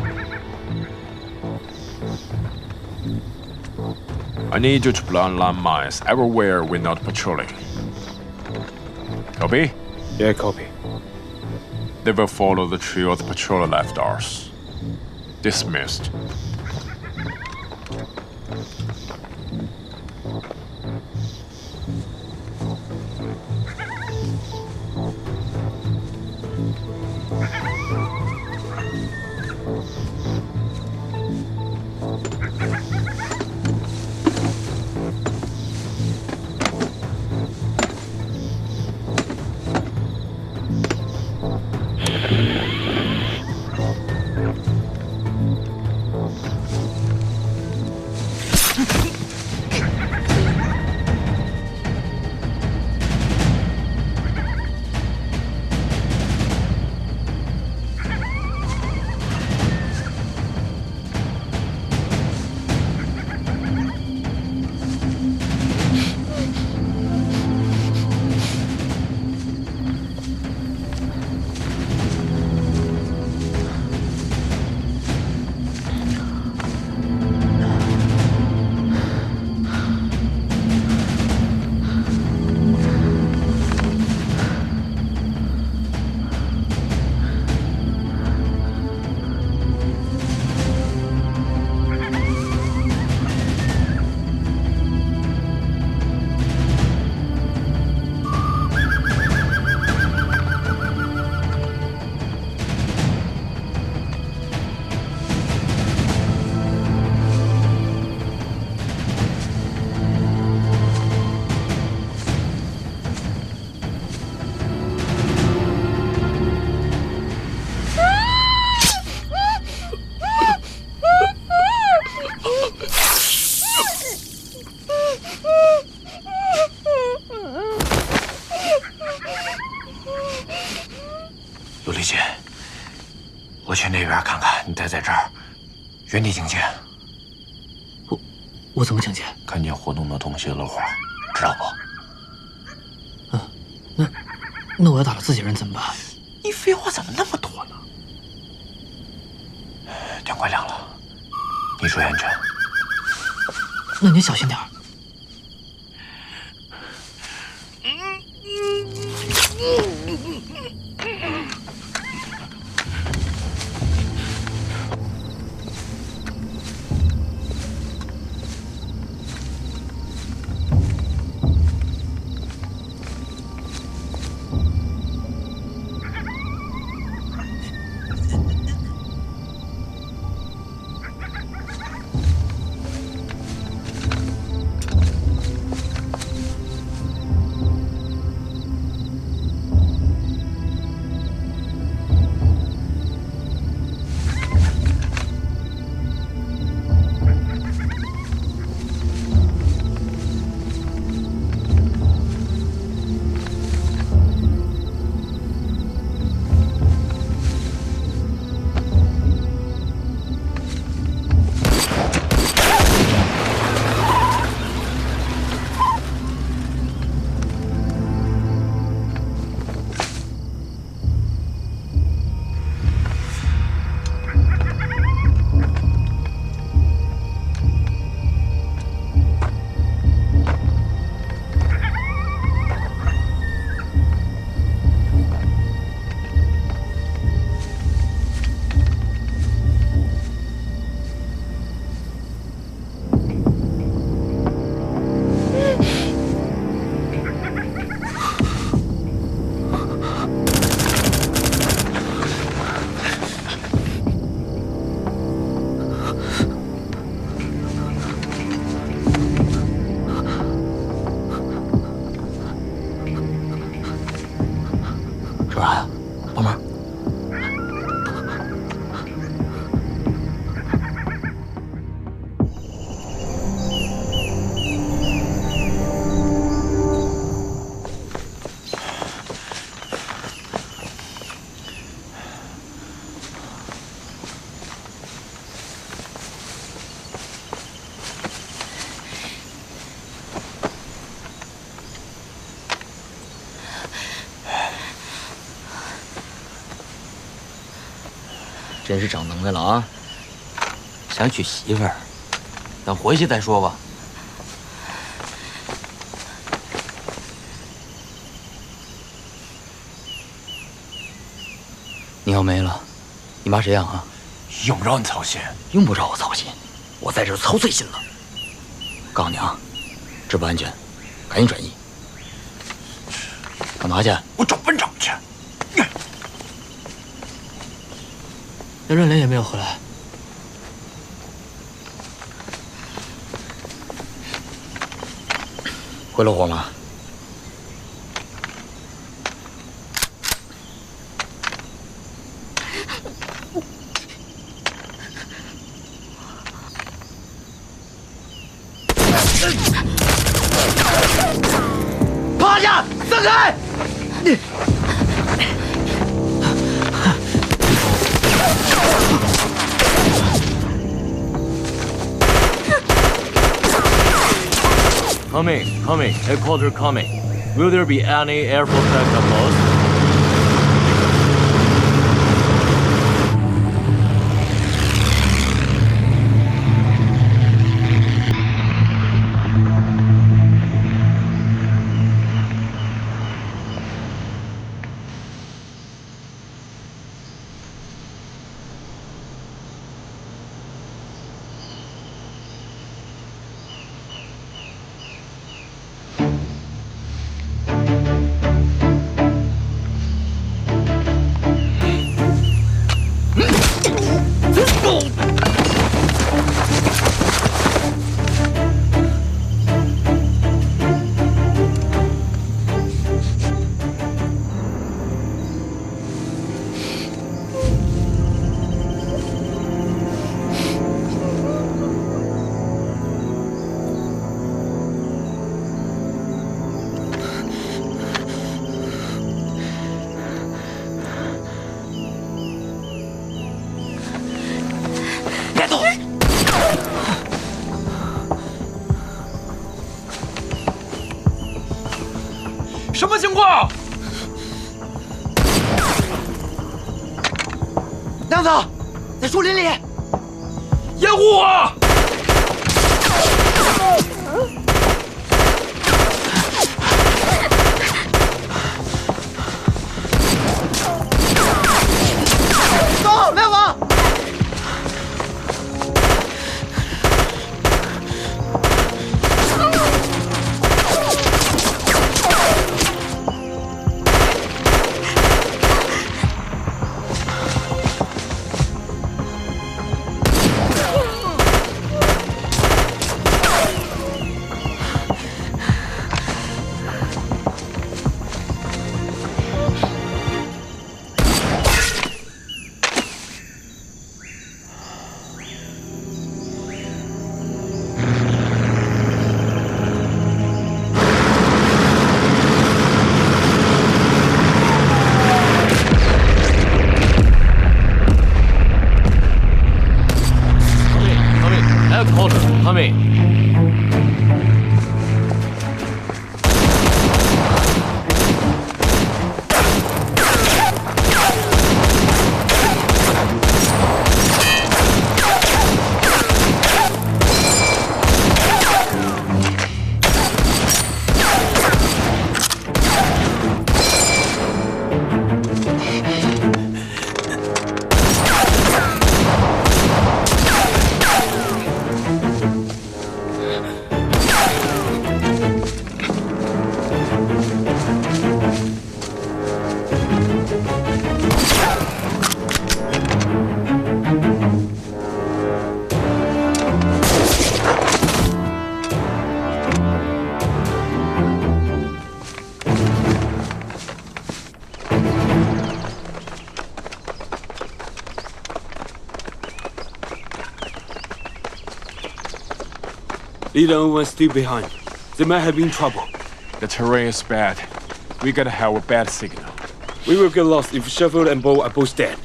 I need you to plant landmines everywhere we're not patrolling. Copy? Yeah, copy. They will follow the trail the patroller left us. Dismissed.陆丽姐，我去那边看看，你待在这儿，原地警戒。我怎么警戒？看见活动的东西漏火，知道不？那我要打了自己人怎么办？你废话怎么那么多呢？天快亮了，你注意安全。那您小心点儿。真是长能耐了啊！想娶媳妇儿，等回去再说吧。你要没了，你妈谁养啊？用不着你操心，用不着我操心，我在这儿操碎心了。告诉你啊，这不安全，赶紧转移。干嘛去？我找班长去。那润莲也没有回来。回了火吗？趴下，散开！ Coming. Headquarters coming. Will there be any air force backup lost?什么情况？娘子，在树林里，掩护我！走，亮子。 Leader and one still behind. They might have been in trouble. The terrain is bad. We gotta have a bad signal. We will get lost if Sheffield and Bo are both dead.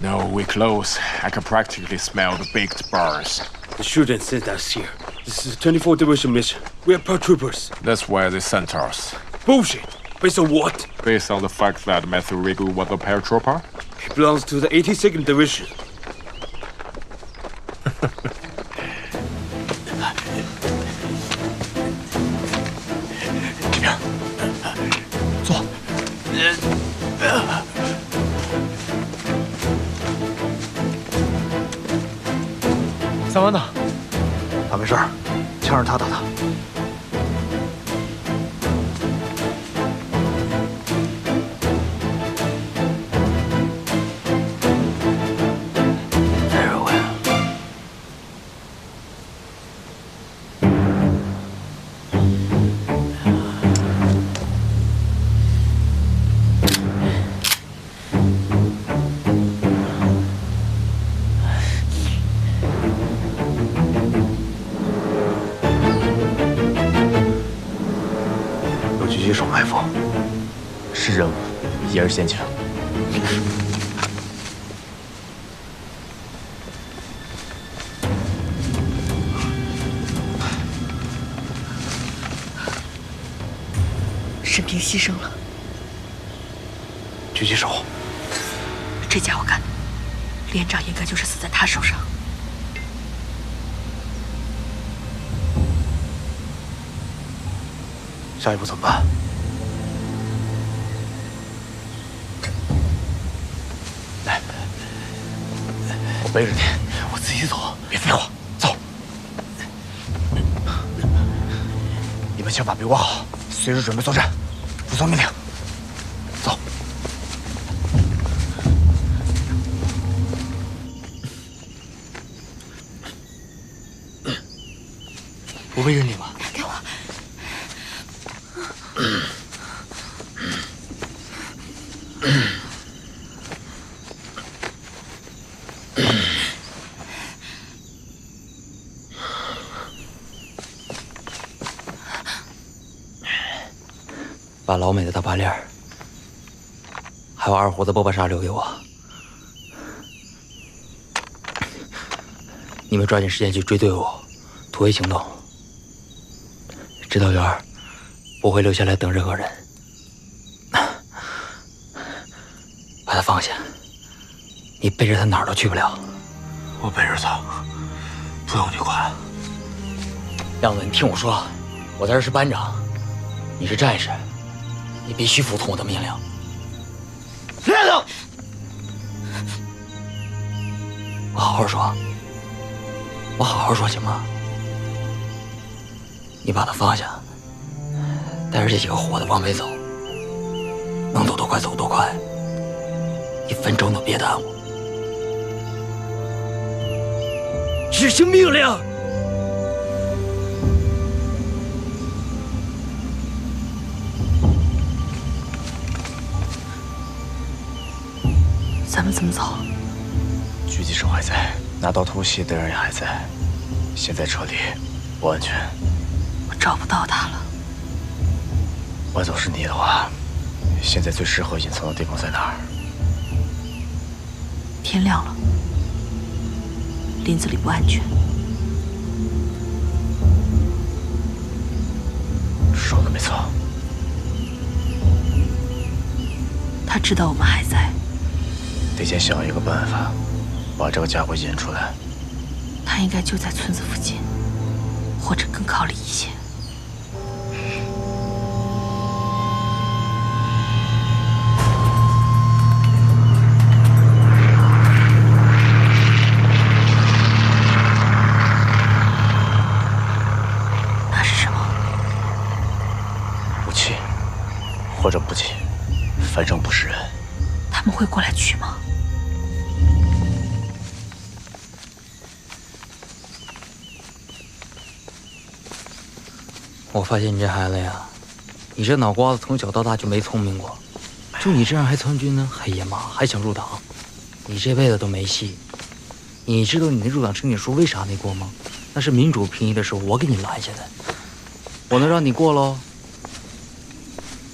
No, we're close. I can practically smell the baked bars. They shouldn't send us here. This is a 24th Division mission. We are paratroopers. That's why they sent us. Bullshit! Based on what? Based on the fact that Matthew Rigu was a paratrooper? He belongs to the 82nd Division. 这边，坐。三湾呢？他没事儿，枪是他打的。再惹我呀！有狙击手埋伏，是任务，也是陷阱。沈平牺牲了，狙击手，这家伙干的，连长应该就是死在他手上。下一步怎么办？来，我背着你，我自己走，别废话，走。你们先把背挂好，随时准备作战，服从命令。走。我背着你吧。给我。把老美的大八链儿，还有二胡子波巴沙留给我。你们抓紧时间去追队伍，突围行动。指导员不会留下来等任何人，把他放下。你背着他哪儿都去不了。我背着他，不用你管。亮子，你听我说，我在这是班长，你是战士，你必须服从我的命令。亮子，我好好说，我好好说行吗？你把他放下，带着这几个伙子往北走，能走多快走多快，一分钟都别耽误。执行命令。咱们怎么走？狙击手还在，拿刀偷袭的人也还在，现在撤离不安全。我找不到他了。我要是你的话，现在最适合隐藏的地方在哪儿？天亮了，林子里不安全。说的没错。他知道我们还在，得先想一个办法，把这个家伙引出来。他应该就在村子附近，或者更靠里一些。那是什么？武器，或者补给，反正不是人。他们会过来取吗？我发现你这孩子呀，你这脑瓜子从小到大就没聪明过，就你这样还参军呢，还野马，还想入党，你这辈子都没戏。你知道你那入党申请书为啥没过吗？那是民主评议的时候我给你拦下的，我能让你过喽？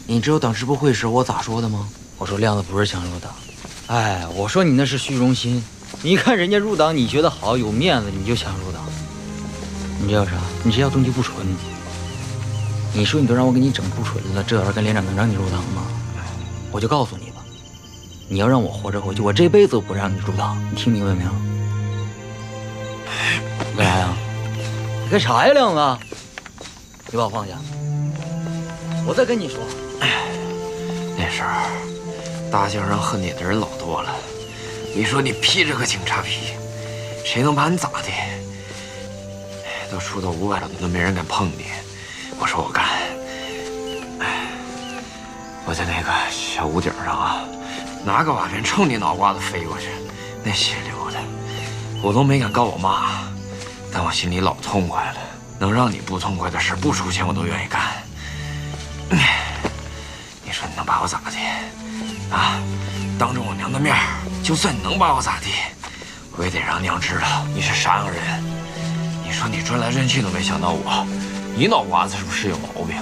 你知道党支部会时我咋说的吗？我说亮子不是想入党，哎，我说你那是虚荣心。你看人家入党，你觉得好有面子，你就想入党。你知道啥？你这叫动机不纯。你说你都让我给你整不纯了，这玩意儿跟连长能让你入党吗？我就告诉你吧，你要让我活着回去，我这辈子都不让你入党，你听明白没有？莲啊，你干啥呀，亮子？你把我放下，我再跟你说。那时候大街上恨你的人老多了，你说你披着个警察皮，谁能把你咋的？都出到500了，都没人敢碰你。我说我干，我在那个小屋顶上啊，拿个瓦片冲你脑瓜子飞过去，那血流的，我都没敢告我妈，但我心里老痛快了。能让你不痛快的事，不出钱我都愿意干。你说你能把我咋的？啊，当着我娘的面，就算你能把我咋地，我也得让娘知道你是啥样人。你说你转来转去都没想到我，你脑瓜子是不是有毛病？